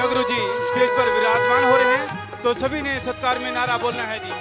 जगरू जी stage पर विराजमान हो रहे हैं, तो सभी ने सत्कार में नारा बोलना है जी।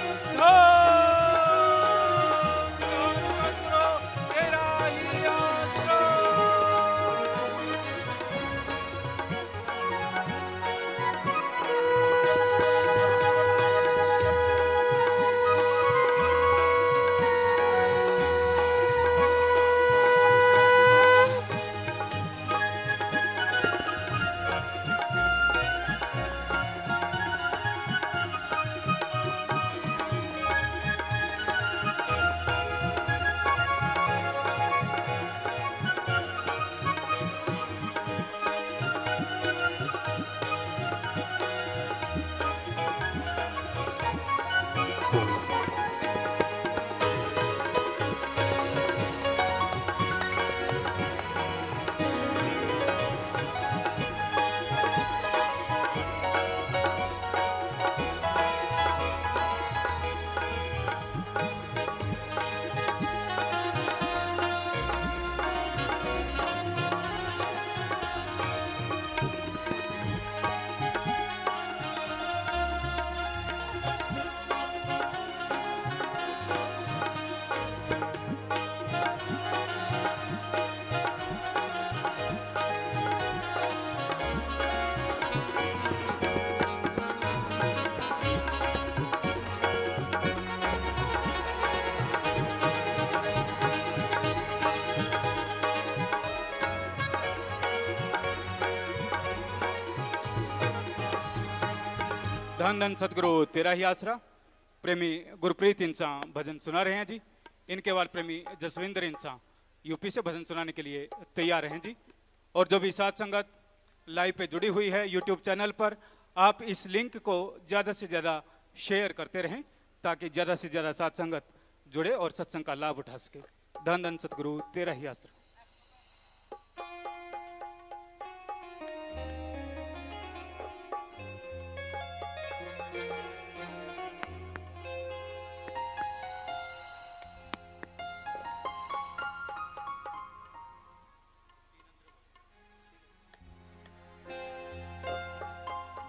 धन धन सतगुरु तेरा ही आसरा। प्रेमी गुरप्रीत इंसान भजन सुना रहे हैं जी। इनके बाद प्रेमी जसविंदर इंसान यूपी से भजन सुनाने के लिए तैयार हैं जी। और जो भी साथ संगत लाइव पे जुड़ी हुई है यूट्यूब चैनल पर, आप इस लिंक को ज़्यादा से ज़्यादा शेयर करते रहें ताकि ज़्यादा से ज़्यादा साथ संगत जुड़े और सत्संग का लाभ उठा सके। धन धन सतगुरु तेरा ही आसरा।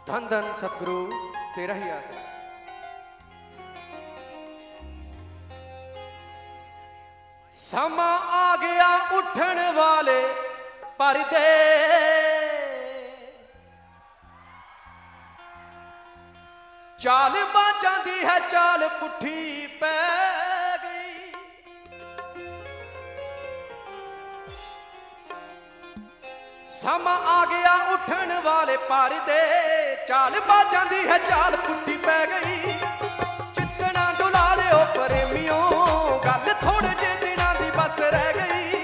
धन धन सतगुरु तेरा ही आसरा। समा आ गया उठन वाले परदे, चाल बाजां दी है चाल पुठी पै गई। समा आ गया उठन वाले परदे, चाल बाजां दी है चाल पुठी पै गई। चितना डुला लियो प्रेमियों, गल थोड़े जे दिनां दी बस रह गई।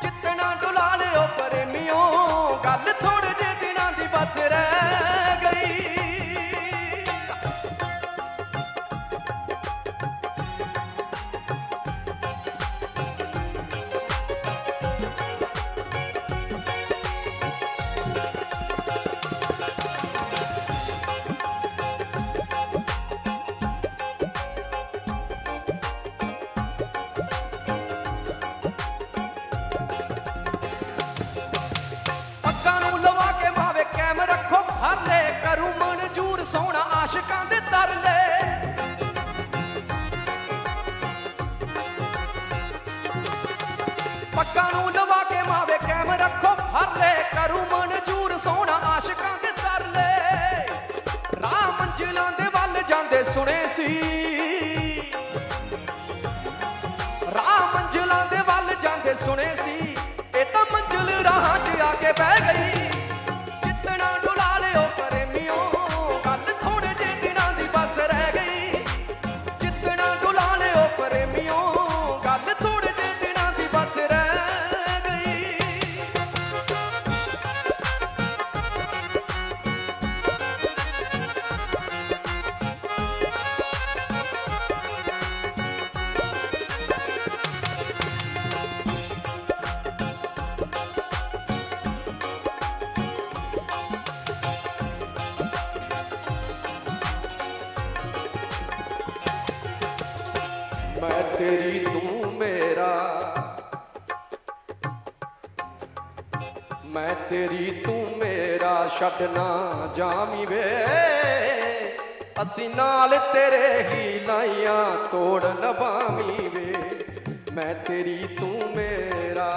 चितना डुला लियो प्रेमियों, गल थोड़े जे दिनां दी बस रह गई। आशिकां दे तरले पक्का नूं लवा के मावे कैम रखो फरले, करूं मंजूर सोना आशिकां दे तरले। राह मंजिलां दे वल जांदे सुने सी, राह मंजिलां दे वल जांदे सुने सी। ए तां मंजिल राह च आके बह गई। जितना डुला लियो प्रेमियों, मैं तेरी तू मेरा, मैं तेरी तू मेरा छड्डना जामी वे असी नाल तेरे ही लाइयां तोड़ नभावी वे मैं तेरी तू मेरा।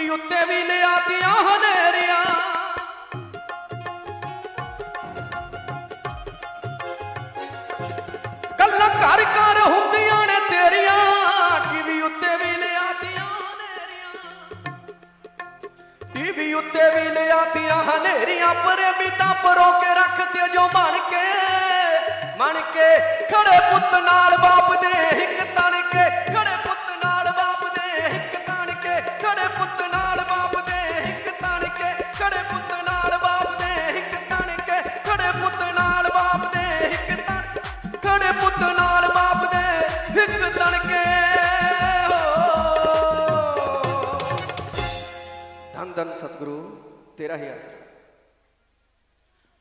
उत्ते भी ले आतियां हनेरियां गल्लां घर घर हुंदियां ने तेरियां टीवी उत्ते भी ले आतियां हनेरियां टीवी उत्ते भी ले आतियां हनेरियां प्रेमी तां परो के रखते जो मन के खड़े पुत नाल बाप दे हिक तन के खड़े पुत नाल बाप दे हिक तन के खड़े पुत नाल बाप दे हिक तन के खड़े पुत नाल बाप दे हिक तन के खड़े पुत नाल बाप दे हिक तन खड़े पुत नाल बाप दे हिक तन के धन धन सतगुरु तेरा ही आसरा।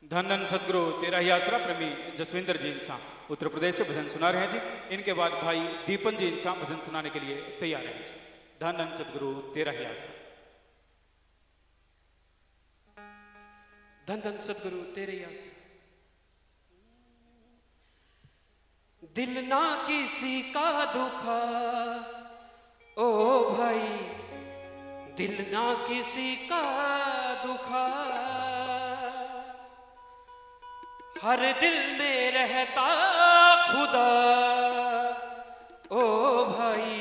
धन धन सतगुरु तेरा ही आसरा प्रेमी जसविंदर जी इंसान उत्तर प्रदेश से भजन सुना रहे हैं जी। इनके बाद भाई दीपन जी इंसान भजन सुनाने के लिए तैयार हैं जी। धन धन सतगुरु तेरा ही आसरा। धन धन सतगुरु तेरे ही आसरा। दिल ना किसी का दुखा ओ भाई दिल ना किसी का दुखा हर दिल में रहता खुदा ओ भाई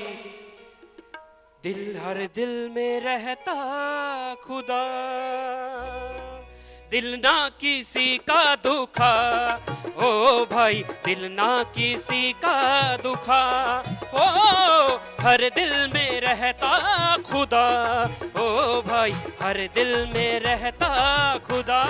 दिल हर दिल में रहता खुदा दिल ना किसी का दुखा ओ भाई दिल ना किसी का दुखा ओ हर दिल में रहता खुदा ओ भाई हर दिल में रहता खुदा।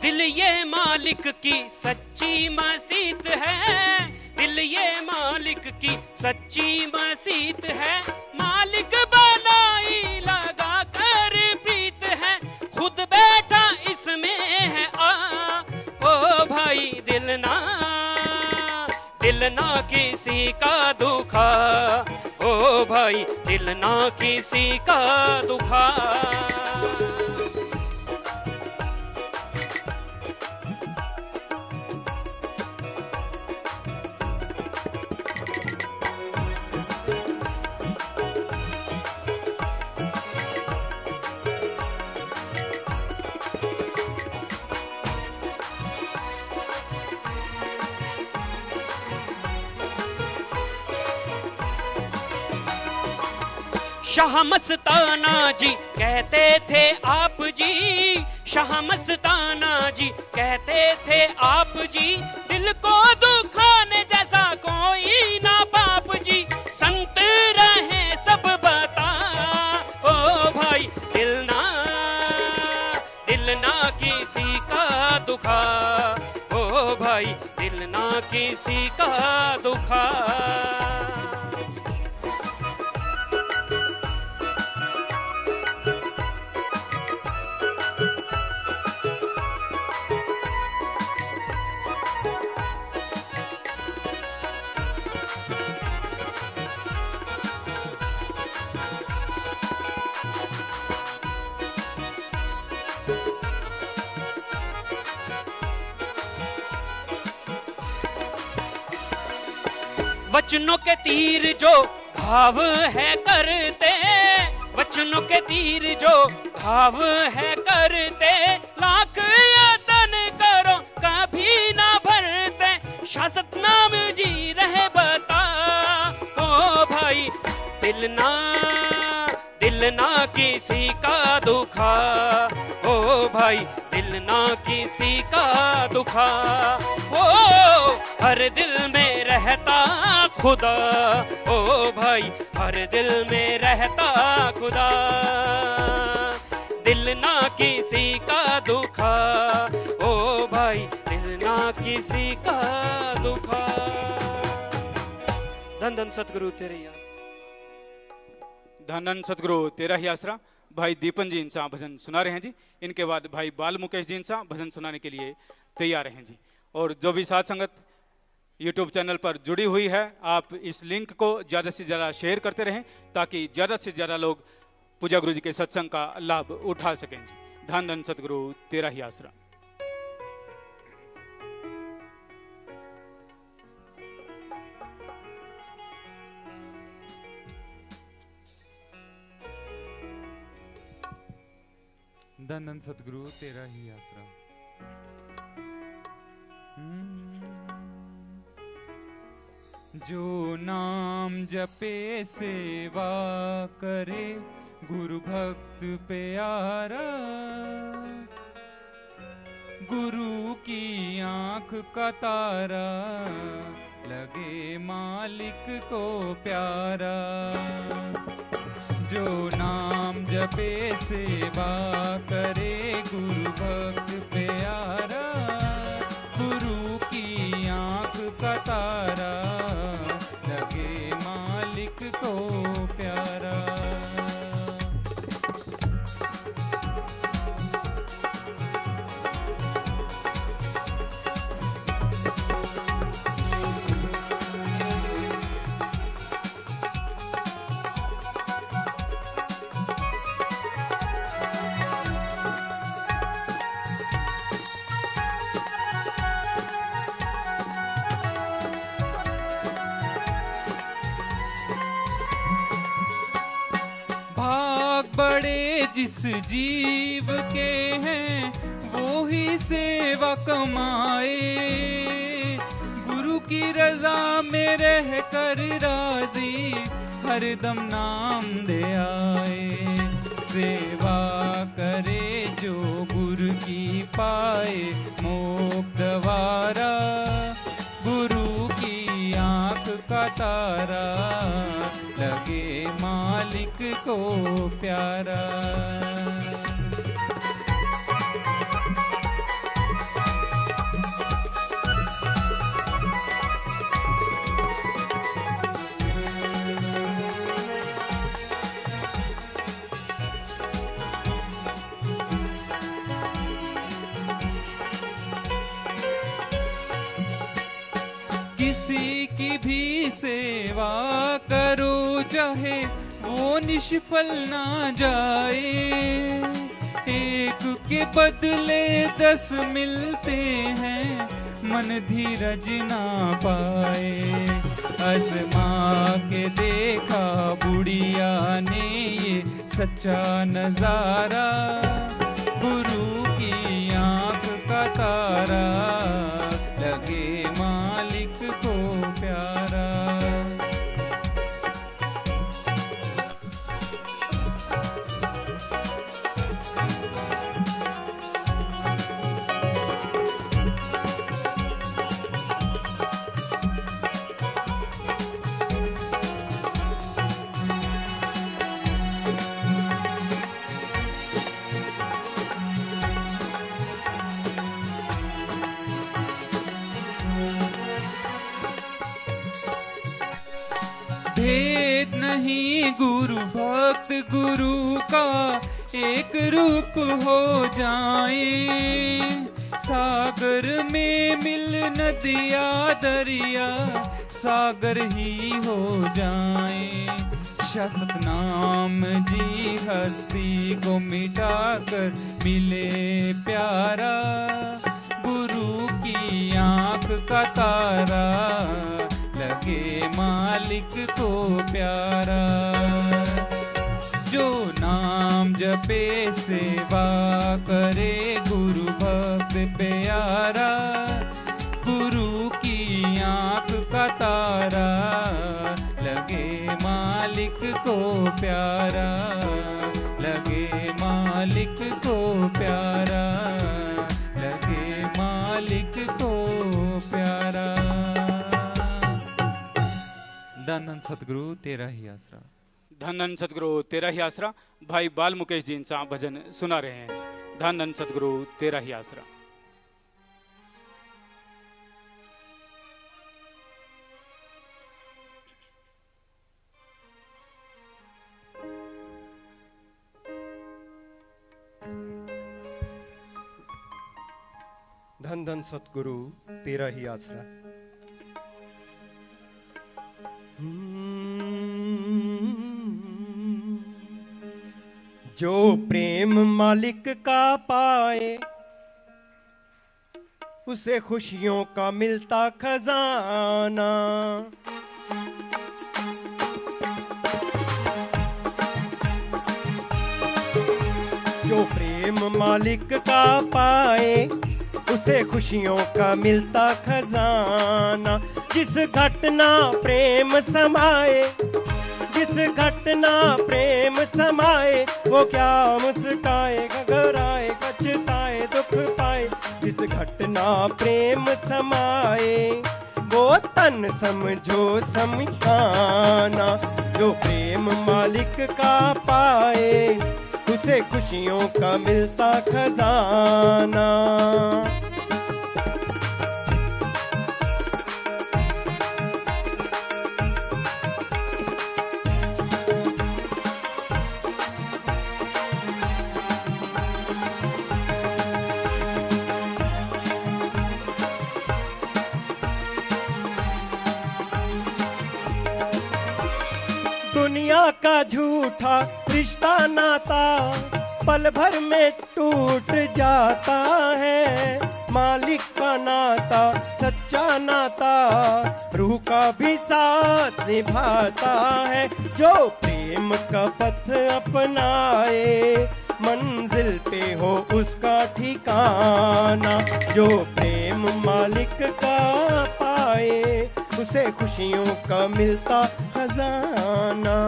दिल ये मालिक की सच्ची मसीत है दिल ये मालिक की सच्ची मसीत है मालिक बनाई लगा कर प्रीत है खुद बैठा इसमें है ओ भाई दिल ना किसी का दुखा ओ भाई दिल ना किसी का दुखा। शाह मस्ताना जी कहते थे आप जी शाह मस्ताना जी कहते थे आप जी दिल को दुखाने जैसा कोई ना बाप जी संत रहे सब बता ओ भाई दिल ना किसी का दुखा ओ भाई दिल ना किसी का दुखा। वचनों के तीर जो घाव है करते, वचनों के तीर जो घाव है करते, लाख यतन करो कभी ना भरते, शासत नाम जी रहे बता। ओ भाई दिल ना किसी का दुखा, ओ भाई दिल ना किसी का दुखा, ओ हर दिल में रहता खुदा, ओ भाई हर दिल में रहता खुदा, दिल ना किसी का दुखा, ओ भाई दिल ना किसी का दुखा। धन धन सतगुरु तेरे यार, धन धन सतगुरु तेरा ही आसरा। भाई दीपन जी इंसा भजन सुना रहे हैं जी। इनके बाद भाई बाल मुकेश जी इंसा भजन सुनाने के लिए तैयार हैं जी। और जो भी साथ संगत यूट्यूब चैनल पर जुड़ी हुई है, आप इस लिंक को ज़्यादा से ज़्यादा शेयर करते रहें ताकि ज़्यादा से ज़्यादा लोग पूजा गुरु जी के सत्संग का लाभ उठा सकें जी। धन धन सतगुरु तेरा ही आसरा। धन धन सतगुरु तेरा ही आसरा। जो नाम जपे सेवा करे गुरु भक्त प्यारा, गुरु की आंख का तारा लगे मालिक को प्यारा। जो नाम जपे सेवा करे गुरु भक्त प्यारा, गुरु की आंख का तारा लगे मालिक को प्यारा। बड़े जिस जीव के हैं वो ही सेवा कमाए, गुरु की रजा में रह कर राजी हरदम नाम दे आए। सेवा करे जो गुरु की पाए मोक्ष द्वारा, गुरु की आंख का तारा लगे मालिक को प्यारा। किसी की भी सेवा करो चाहे वो निष्फल ना जाए, एक के बदले 10 मिलते हैं मन धीरज ना पाए। आजमा के देखा बुढ़िया ने ये सच्चा नजारा, गुरु की आंख का तारा लगे मालिक को प्यारा। भेद नहीं गुरु भक्त गुरु का एक रूप हो जाए, सागर में मिल नदिया दरिया सागर ही हो जाए। शाश्वत नाम जी हस्ती को मिटाकर मिले प्यारा, गुरु की आंख का तारा लगे मालिक को प्यारा। जो नाम जपे सेवा करे गुरु भक्त प्यारा, गुरु की आंख का तारा लगे मालिक को प्यारा, लगे मालिक को प्यारा, लगे मालिक को प्यारा। धन धन सतगुरु तेरा ही आसरा। धन धन सतगुरु तेरा ही आसरा। भाई बाल मुकेश जी इनसा भजन सुना रहे हैं जी। धन धन सतगुरु तेरा ही आसरा। धन धन सतगुरु तेरा ही आसरा। जो प्रेम मालिक का पाए उसे खुशियों का मिलता खजाना। जो प्रेम मालिक का पाए उसे खुशियों का मिलता खजाना। जिस घटना प्रेम समाए, जिस घटना प्रेम समाए, वो क्या मुस्काए घबराए पछताए दुख पाए। जिस घटना प्रेम समाए वो तन समझो समझाना। जो प्रेम मालिक का पाए उसे खुशियों का मिलता खजाना। दुनिया का झूठा रिश्ता नाता पल भर में टूट जाता है। मालिक का नाता सच्चा नाता रूह का भी साथ निभाता है। जो प्रेम का पथ अपनाए मंजिल पे हो उसका ठिकाना। जो प्रेम मालिक का पाए उसे खुशियों का मिलता खजाना।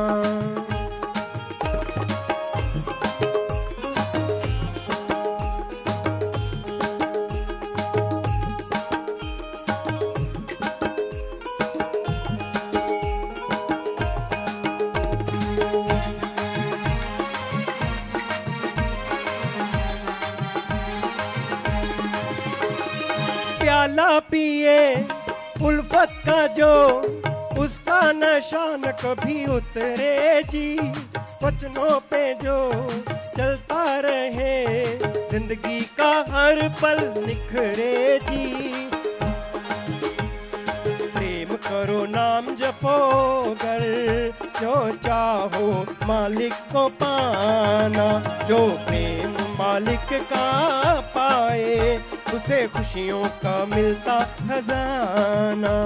प्याला पिए उल्फत का जो उसका नशा न कभी उतरे जी। वचनों पे जो चलता रहे जिंदगी का हर पल निखरे जी। प्रेम करो नाम जपो कर जो चाहो मालिक को पाना। जो प्रेम मालिक का पाए उसे खुशियों का मिलता खजाना।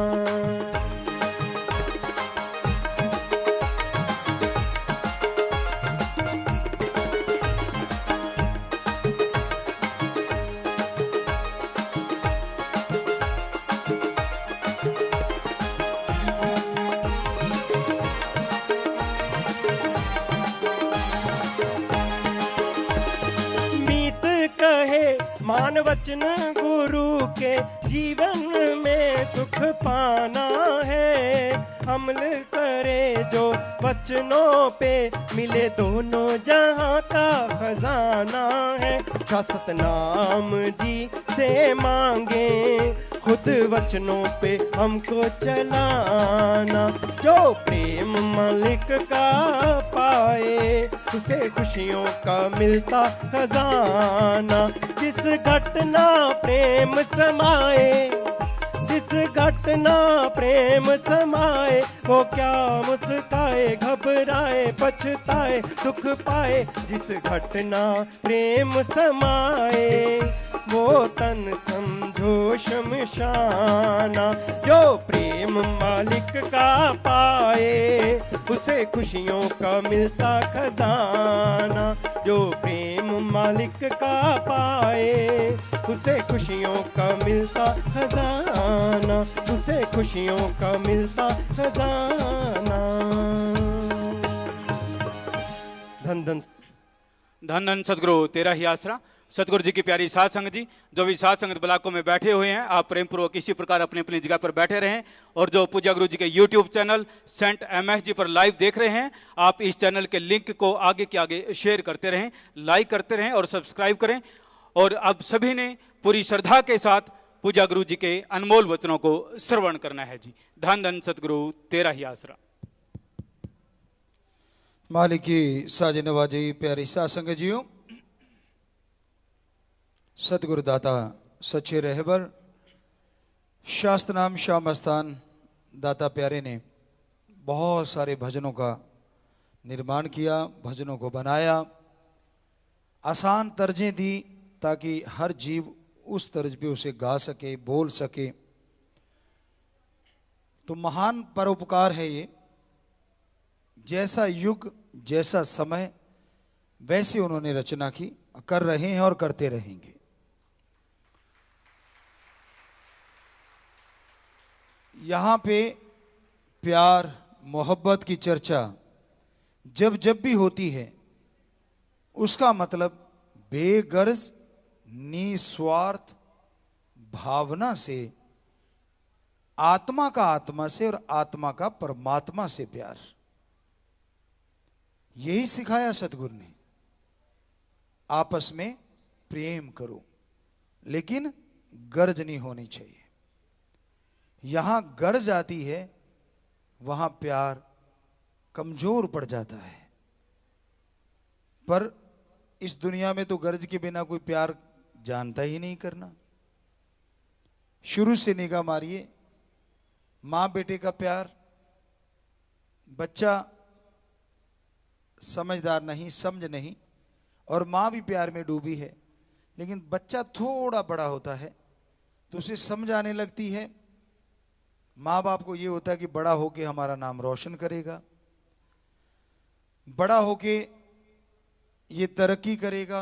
मान वचन गुरु के जीवन में सुख पाना है। अमल करे जो वचनों पे मिले दोनों जहां का खजाना है। शाश्वत नाम जी से मांगे खुद वचनों पे हमको चलाना। जो प्रेम मालिक का पाए उसे खुशियों का मिलता खजाना। जिस घटना प्रेम समाए, जिस घटना प्रेम समाए, वो क्या मुस्काए घबराए पछताए दुख पाए। जिस घटना प्रेम समाए वो तन समझो शमशाना। जो प्रेम मालिक का पाए उसे खुशियों का मिलता खजाना। जो प्रेम मालिक का पाए उसे खुशियों का मिलता खजाना। उसे खुशियों का मिलता खजाना। धन धन धन धन सदगुरु तेरा ही आसरा। सतगुरु जी की प्यारी साध संगत जी, जो भी साध संगत ब्लाकों में बैठे हुए हैं, आप प्रेम पूर्वक इसी प्रकार अपनी अपनी जगह पर बैठे रहें। और जो पूज्य गुरु जी के YouTube चैनल सेंट MS जी पर लाइव देख रहे हैं, आप इस चैनल के लिंक को आगे के आगे शेयर करते रहें, लाइक करते रहें और सब्सक्राइब करें। और अब सभी ने पूरी श्रद्धा के साथ पूज्य गुरु जी के अनमोल वचनों को श्रवण करना है जी। धन धन सतगुरु तेरा ही आसरा। मालिक की साज नवाजी प्यारी साध संगत जियों, सतगुरु दाता सच्चे रहबर शास्त्र नाम श्याम स्थान दाता प्यारे ने बहुत सारे भजनों का निर्माण किया, भजनों को बनाया, आसान तर्जें दी ताकि हर जीव उस तर्ज पे उसे गा सके, बोल सके। तो महान परोपकार है ये। जैसा युग जैसा समय वैसे उन्होंने रचना की, कर रहे हैं और करते रहेंगे। यहाँ पे प्यार मोहब्बत की चर्चा जब जब भी होती है, उसका मतलब बेगर्ज निस्वार्थ भावना से, आत्मा का आत्मा से और आत्मा का परमात्मा से प्यार। यही सिखाया सतगुरु ने। आपस में प्रेम करो, लेकिन गर्ज नहीं होनी चाहिए। यहां गर्ज आती है, वहां प्यार कमजोर पड़ जाता है। पर इस दुनिया में तो गर्ज के बिना कोई प्यार जानता ही नहीं करना। शुरू से निगाह मारिए, मां बेटे का प्यार, बच्चा समझदार नहीं, समझ नहीं, और मां भी प्यार में डूबी है। लेकिन बच्चा थोड़ा बड़ा होता है तो उसे समझ आने लगती है। माँ बाप को ये होता है कि बड़ा होके हमारा नाम रोशन करेगा, बड़ा होके ये तरक्की करेगा,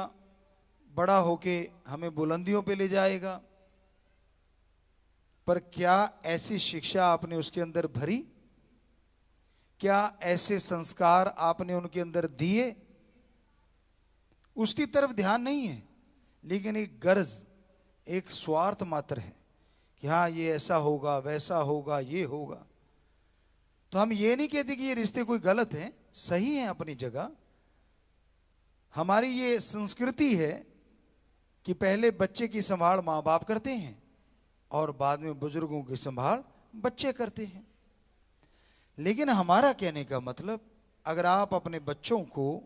बड़ा होके हमें बुलंदियों पे ले जाएगा। पर क्या ऐसी शिक्षा आपने उसके अंदर भरी? क्या ऐसे संस्कार आपने उनके अंदर दिए? उसकी तरफ ध्यान नहीं है, लेकिन एक गर्ज, एक स्वार्थ मात्र है कि हाँ ये ऐसा होगा, वैसा होगा, ये होगा। तो हम ये नहीं कहते कि ये रिश्ते कोई गलत हैं, सही हैं अपनी जगह। हमारी ये संस्कृति है कि पहले बच्चे की संभाल माँ बाप करते हैं और बाद में बुजुर्गों की संभाल बच्चे करते हैं। लेकिन हमारा कहने का मतलब, अगर आप अपने बच्चों को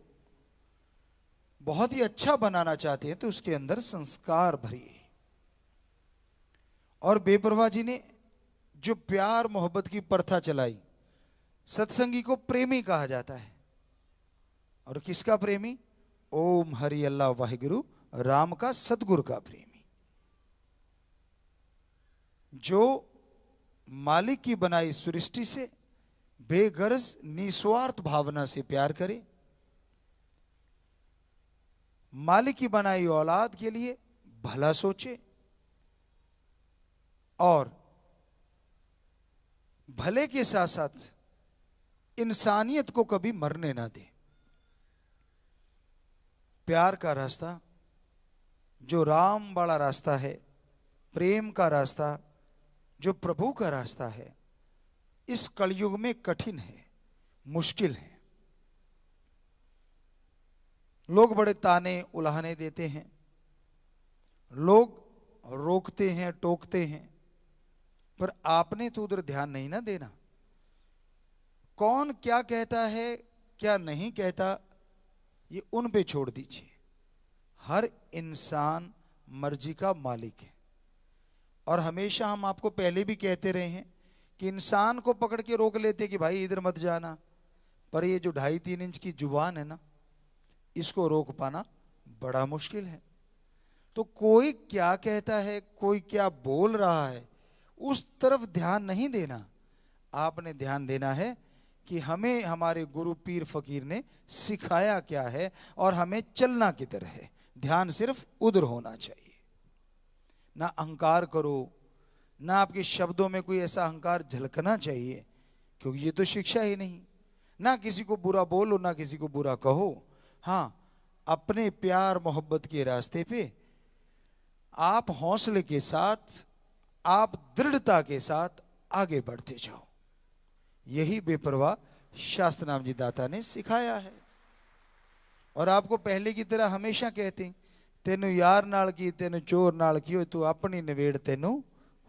बहुत ही अच्छा बनाना चाहते हैं तो उसके अंदर संस्कार भरिए। और बेपरवाह जी ने जो प्यार मोहब्बत की प्रथा चलाई, सत्संगी को प्रेमी कहा जाता है। और किसका प्रेमी? ओम हरि अल्लाह वाहिगुरु राम का, सतगुरु का प्रेमी, जो मालिक की बनाई सृष्टि से बेगर्ज निस्वार्थ भावना से प्यार करे, मालिक की बनाई औलाद के लिए भला सोचे और भले के साथ साथ इंसानियत को कभी मरने ना दे। प्यार का रास्ता जो राम वाला रास्ता है, प्रेम का रास्ता जो प्रभु का रास्ता है, इस कलयुग में कठिन है, मुश्किल है। लोग बड़े ताने उलाहने देते हैं, लोग रोकते हैं, टोकते हैं, पर आपने तो उधर ध्यान नहीं ना देना। कौन क्या कहता है, क्या नहीं कहता, ये उन पे छोड़ दीजिए। हर इंसान मर्जी का मालिक है। और हमेशा हम आपको पहले भी कहते रहे हैं कि इंसान को पकड़ के रोक लेते कि भाई इधर मत जाना, पर ये जो 2.5-3 इंच की जुबान है ना, इसको रोक पाना बड़ा मुश्किल है। तो कोई क्या कहता है, कोई क्या बोल रहा है, उस तरफ ध्यान नहीं देना। आपने ध्यान देना है कि हमें हमारे गुरु पीर फकीर ने सिखाया क्या है और हमें चलना किधर है। ध्यान सिर्फ उधर होना चाहिए। ना अहंकार करो, ना आपके शब्दों में कोई ऐसा अहंकार झलकना चाहिए, क्योंकि ये तो शिक्षा ही नहीं। ना किसी को बुरा बोलो, ना किसी को बुरा कहो। हाँ, अपने प्यार मोहब्बत के रास्ते पे आप हौसले के साथ, आप दृढ़ता के साथ आगे बढ़ते जाओ। यही बेपरवाह शास्त्र नाम जी दाता ने सिखाया है। और आपको पहले की तरह हमेशा कहते हैं, तेनू यार नाल की, तेनू चोर नाल की, तू अपनी नवेड़ तेनू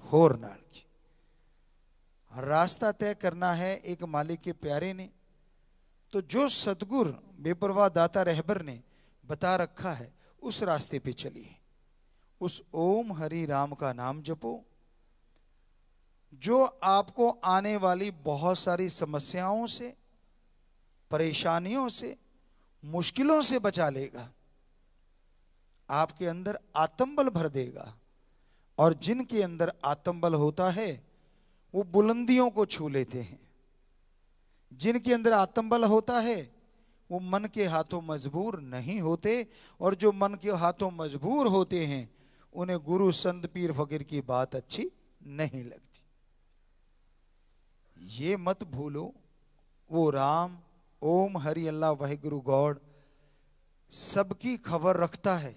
होर नाल की। रास्ता तय करना है एक मालिक के प्यारे ने। तो जो सतगुर बेपरवाह दाता रहबर ने बता रखा है, उस रास्ते पे चलिए। उस ओम हरि राम का नाम जपो, जो आपको आने वाली बहुत सारी समस्याओं से, परेशानियों से, मुश्किलों से बचा लेगा। आपके अंदर आत्मबल भर देगा। और जिनके अंदर आत्मबल होता है वो बुलंदियों को छू लेते हैं। जिनके अंदर आत्मबल होता है वो मन के हाथों मजबूर नहीं होते। और जो मन के हाथों मजबूर होते हैं उन्हें गुरु संत पीर फकीर की बात अच्छी नहीं लगती। ये मत भूलो, वो राम, ओम हरि अल्लाह वाहिगुरु गॉड सबकी खबर रखता है,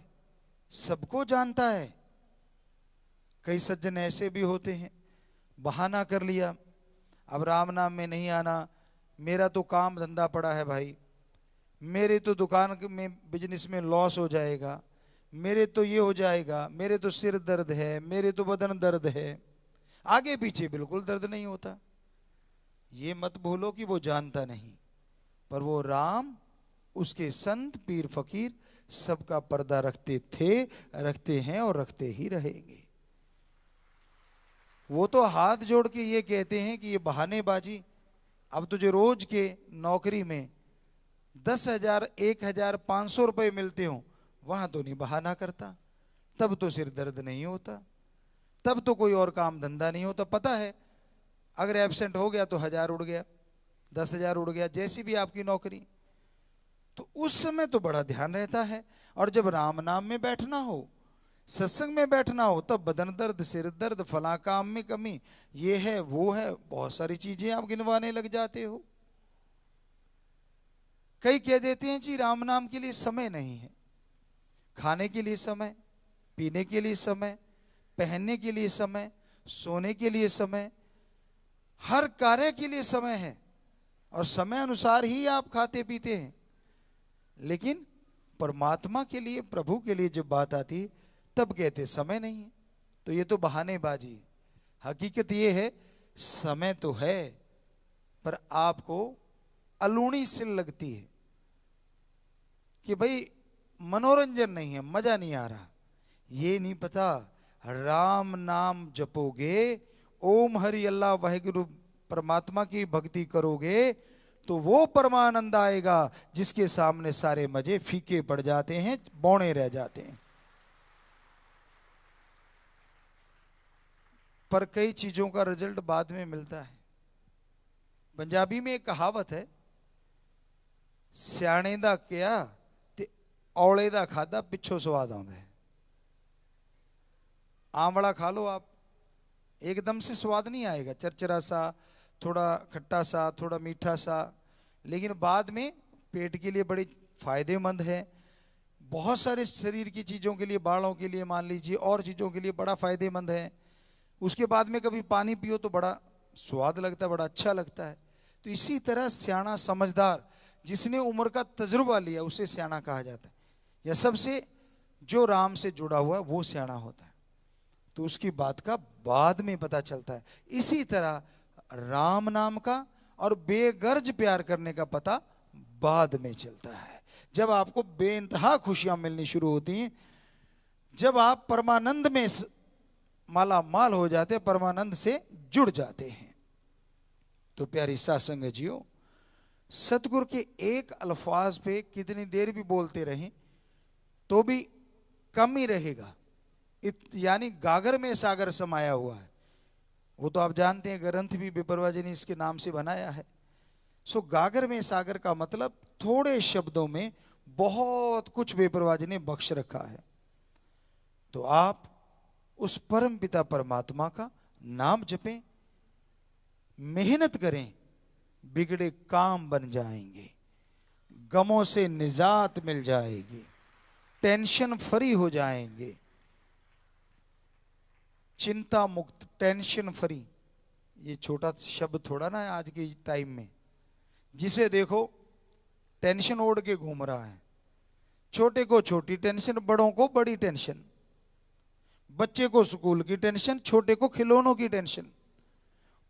सबको जानता है। कई सज्जन ऐसे भी होते हैं, बहाना कर लिया, अब राम नाम में नहीं आना, मेरा तो काम धंधा पड़ा है भाई, मेरे तो दुकान में बिजनेस में लॉस हो जाएगा, मेरे तो ये हो जाएगा, मेरे तो सिर दर्द है, मेरे तो बदन दर्द है। आगे पीछे बिल्कुल दर्द नहीं होता। ये मत भूलो कि वो जानता नहीं, पर वो राम, उसके संत पीर फकीर सबका पर्दा रखते थे, रखते हैं और रखते ही रहेंगे। वो तो हाथ जोड़ के ये कहते हैं कि ये बहानेबाजी, अब तुझे रोज के नौकरी में 10,000, 1,500 रुपए मिलते हो, वहां तो नहीं बहाना करता, तब तो सिर दर्द नहीं होता, तब तो कोई और काम धंधा नहीं होता। पता है अगर एब्सेंट हो गया तो 1,000 उड़ गया, 10,000 उड़ गया, जैसी भी आपकी नौकरी। तो उस समय तो बड़ा ध्यान रहता है। और जब राम नाम में बैठना हो, सत्संग में बैठना हो, तब बदन दर्द, सिर दर्द, फला काम में कमी, ये है वो है, बहुत सारी चीजें आप गिनवाने लग जाते हो। कई कह देते हैं जी राम नाम के लिए समय नहीं है। खाने के लिए समय, पीने के लिए समय, पहनने के लिए समय, सोने के लिए समय, हर कार्य के लिए समय है और समय अनुसार ही आप खाते पीते हैं। लेकिन परमात्मा के लिए, प्रभु के लिए जब बात आती तब कहते समय नहीं है। तो ये तो बहानेबाजी है। हकीकत ये है समय तो है, पर आपको अलूणी सी लगती है कि भाई मनोरंजन नहीं है, मजा नहीं आ रहा। ये नहीं पता राम नाम जपोगे, ओम हरि अल्लाह वाहिगुरु परमात्मा की भक्ति करोगे तो वो परमानंद आएगा जिसके सामने सारे मजे फीके पड़ जाते हैं, बौने रह जाते हैं। पर कई चीजों का रिजल्ट बाद में मिलता है। पंजाबी में एक कहावत है, सियाणे दा क्या ते औले दा खादा पिछों स्वाद आंदा है। आंवला खा लो आप, एकदम से स्वाद नहीं आएगा, चरचरा सा, थोड़ा खट्टा सा, थोड़ा मीठा सा, लेकिन बाद में पेट के लिए बड़ी फायदेमंद है। बहुत सारे शरीर की चीज़ों के लिए, बालों के लिए मान लीजिए, और चीज़ों के लिए बड़ा फायदेमंद है। उसके बाद में कभी पानी पियो तो बड़ा स्वाद लगता है, बड़ा अच्छा लगता है। तो इसी तरह सियाना, समझदार, जिसने उम्र का तजुर्बा लिया उसे सियाना कहा जाता है। या सबसे जो राम से जुड़ा हुआ है वो सियाना होता है। तो उसकी बात का बाद में पता चलता है। इसी तरह राम नाम का और बेगर्ज प्यार करने का पता बाद में चलता है, जब आपको बेइंतहा खुशियां मिलनी शुरू होती हैं, जब आप परमानंद में माला माल हो जाते, परमानंद से जुड़ जाते हैं। तो प्यारी सासंग जियो, सतगुरु के एक अल्फाज पे कितनी देर भी बोलते रहें तो भी कम ही रहेगा। यानी गागर में सागर समाया हुआ है। वो तो आप जानते हैं, ग्रंथ भी बेपरवाह जी ने इसके नाम से बनाया है। सो गागर में सागर का मतलब थोड़े शब्दों में बहुत कुछ बेपरवाह जी ने बख्श रखा है। तो आप उस परम पिता परमात्मा का नाम जपें, मेहनत करें, बिगड़े काम बन जाएंगे, गमों से निजात मिल जाएगी, टेंशन फ्री हो जाएंगे, चिंता मुक्त, टेंशन फ्री। ये छोटा शब्द थोड़ा ना है आज के टाइम में। जिसे देखो टेंशन ओढ़ के घूम रहा है। छोटे को छोटी टेंशन, बड़ों को बड़ी टेंशन, बच्चे को स्कूल की टेंशन, छोटे को खिलौनों की टेंशन,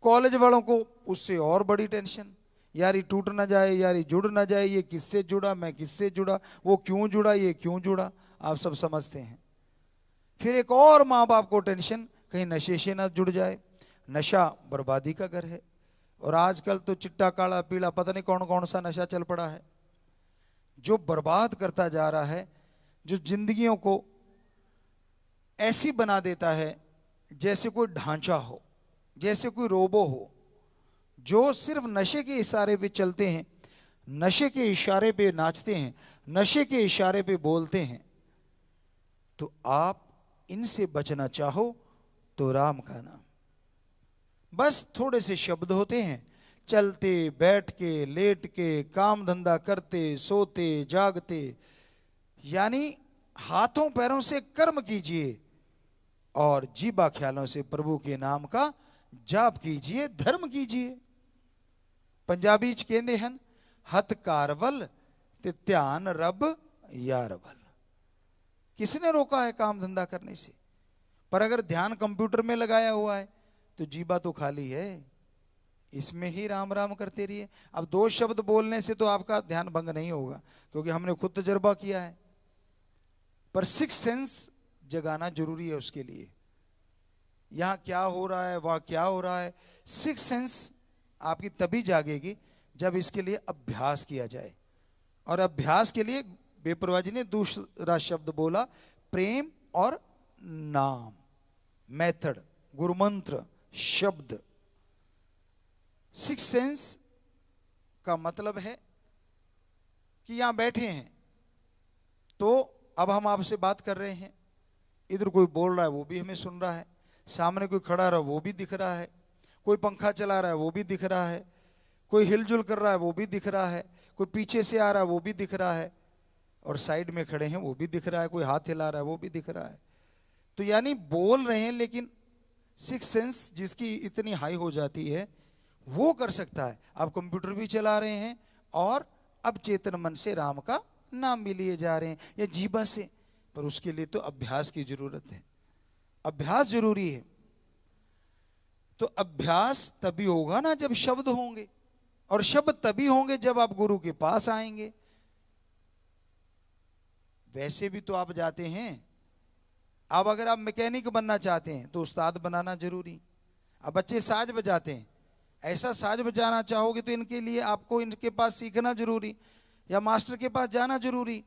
कॉलेज वालों को उससे और बड़ी टेंशन, यार ये टूट ना जाए, यार ये जुड़ ना जाए, ये किससे जुड़ा, मैं किससे जुड़ा, वो क्यों जुड़ा, ये क्यों जुड़ा, आप सब समझते हैं। फिर एक और माँ बाप को टेंशन, कहीं नशे से ना जुड़ जाए। नशा बर्बादी का घर है। और आजकल तो चिट्टा काला पीला पता नहीं कौन कौन सा नशा चल पड़ा है, जो बर्बाद करता जा रहा है, जो जिंदगियों को ऐसी बना देता है जैसे कोई ढांचा हो, जैसे कोई रोबो हो, जो सिर्फ नशे के इशारे पे चलते हैं, नशे के इशारे पे नाचते हैं, नशे के इशारे पे बोलते हैं। तो आप इनसे बचना चाहो तो राम का नाम, बस थोड़े से शब्द होते हैं, चलते बैठ के लेट के, काम धंधा करते सोते जागते, यानी हाथों पैरों से कर्म कीजिए और जीवा ख्यालों से प्रभु के नाम का जाप कीजिए, धर्म कीजिए। पंजाबी च कहते हैं, हथ कारवल ते ध्यान रब यारवल। किसने रोका है काम धंधा करने से? पर अगर ध्यान कंप्यूटर में लगाया हुआ है तो जीवा तो खाली है, इसमें ही राम राम करते रहिए। अब दो शब्द बोलने से तो आपका ध्यान भंग नहीं होगा, क्योंकि हमने खुद तजर्बा किया है। पर सिक्स सेंस जगाना जरूरी है उसके लिए। यहां क्या हो रहा है, वहां क्या हो रहा है, सिक्स सेंस आपकी तभी जागेगी जब इसके लिए अभ्यास किया जाए। और अभ्यास के लिए बेपरवाह जी ने दूसरा शब्द बोला, प्रेम और नाम, मेथड, गुरुमंत्र, शब्द। सिक्स सेंस का मतलब है कि यहां बैठे हैं तो अब हम आपसे बात कर रहे हैं, इधर कोई बोल रहा है वो भी हमें सुन रहा है, सामने कोई खड़ा रहा वो भी दिख रहा है, कोई पंखा चला रहा है वो भी दिख रहा है, कोई हिलजुल कर रहा है वो भी दिख रहा है, कोई पीछे से आ रहा है वो भी दिख रहा है, और साइड में खड़े हैं वो भी दिख रहा है, कोई हाथ हिला रहा है वो भी दिख रहा है। तो यानी बोल रहे हैं, लेकिन सिक्स सेंस जिसकी इतनी हाई हो जाती है वो कर सकता है। अब कंप्यूटर भी चला रहे हैं और अब चेतन मन से राम का नाम भी लिए जा रहे हैं, या जीवा से, पर उसके लिए तो अभ्यास की जरूरत है, अभ्यास जरूरी है। तो अभ्यास तभी होगा ना जब शब्द होंगे, और शब्द तभी होंगे जब आप गुरु के पास आएंगे। वैसे भी तो आप जाते हैं, अब अगर आप मैकेनिक बनना चाहते हैं तो उस्ताद बनाना जरूरी। अब बच्चे साज बजाते हैं, ऐसा साज बजाना चाहोगे तो इनके लिए आपको इनके पास सीखना जरूरी, या मास्टर के पास जाना जरूरी।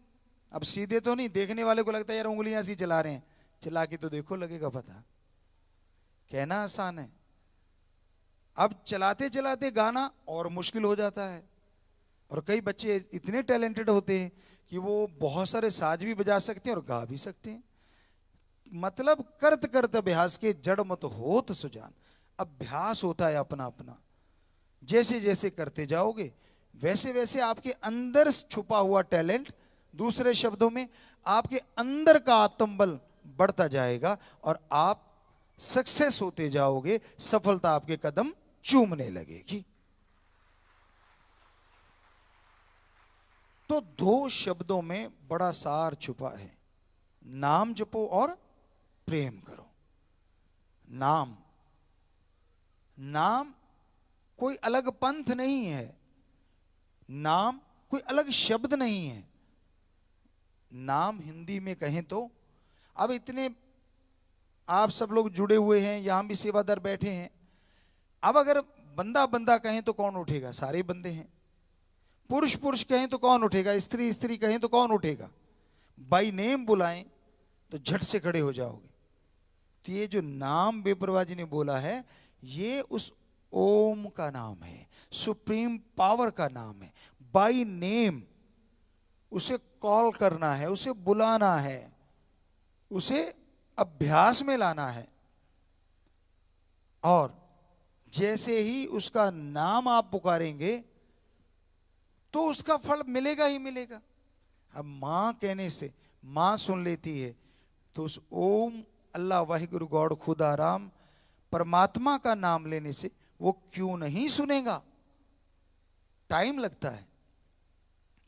अब सीधे तो नहीं, देखने वाले को लगता है यार उंगलियां सी चला रहे हैं, चला के तो देखो लगेगा पता। कहना आसान है, अब चलाते चलाते गाना और मुश्किल हो जाता है। और कई बच्चे इतने टैलेंटेड होते हैं कि वो बहुत सारे साज भी बजा सकते हैं और गा भी सकते हैं। मतलब करत करत अभ्यास के जड़ मत होत सुजान। अभ्यास होता है अपना अपना, जैसे जैसे करते जाओगे वैसे वैसे आपके अंदर छुपा हुआ टैलेंट, दूसरे शब्दों में आपके अंदर का आत्मबल बढ़ता जाएगा और आप सक्सेस होते जाओगे, सफलता आपके कदम चूमने लगेगी। तो दो शब्दों में बड़ा सार छुपा है, नाम जपो और प्रेम करो। नाम, नाम कोई अलग पंथ नहीं है, नाम कोई अलग शब्द नहीं है। नाम हिंदी में कहें तो, अब इतने आप सब लोग जुड़े हुए हैं, यहां भी सेवादार बैठे हैं, अब अगर बंदा बंदा कहें तो कौन उठेगा? सारे बंदे हैं। पुरुष पुरुष कहें तो कौन उठेगा? स्त्री स्त्री कहें तो कौन उठेगा? बाई नेम बुलाएं तो झट से खड़े हो जाओगे। तो ये जो नाम बेपरवाह जी ने बोला है, ये उस ओम का नाम है, सुप्रीम पावर का नाम है। बाय नेम उसे कॉल करना है, उसे बुलाना है, उसे अभ्यास में लाना है। और जैसे ही उसका नाम आप पुकारेंगे तो उसका फल मिलेगा ही मिलेगा। अब मां कहने से मां सुन लेती है, तो उस ओम अल्लाह वाहिगुरु गॉड खुदा राम परमात्मा का नाम लेने से वो क्यों नहीं सुनेगा। टाइम लगता है,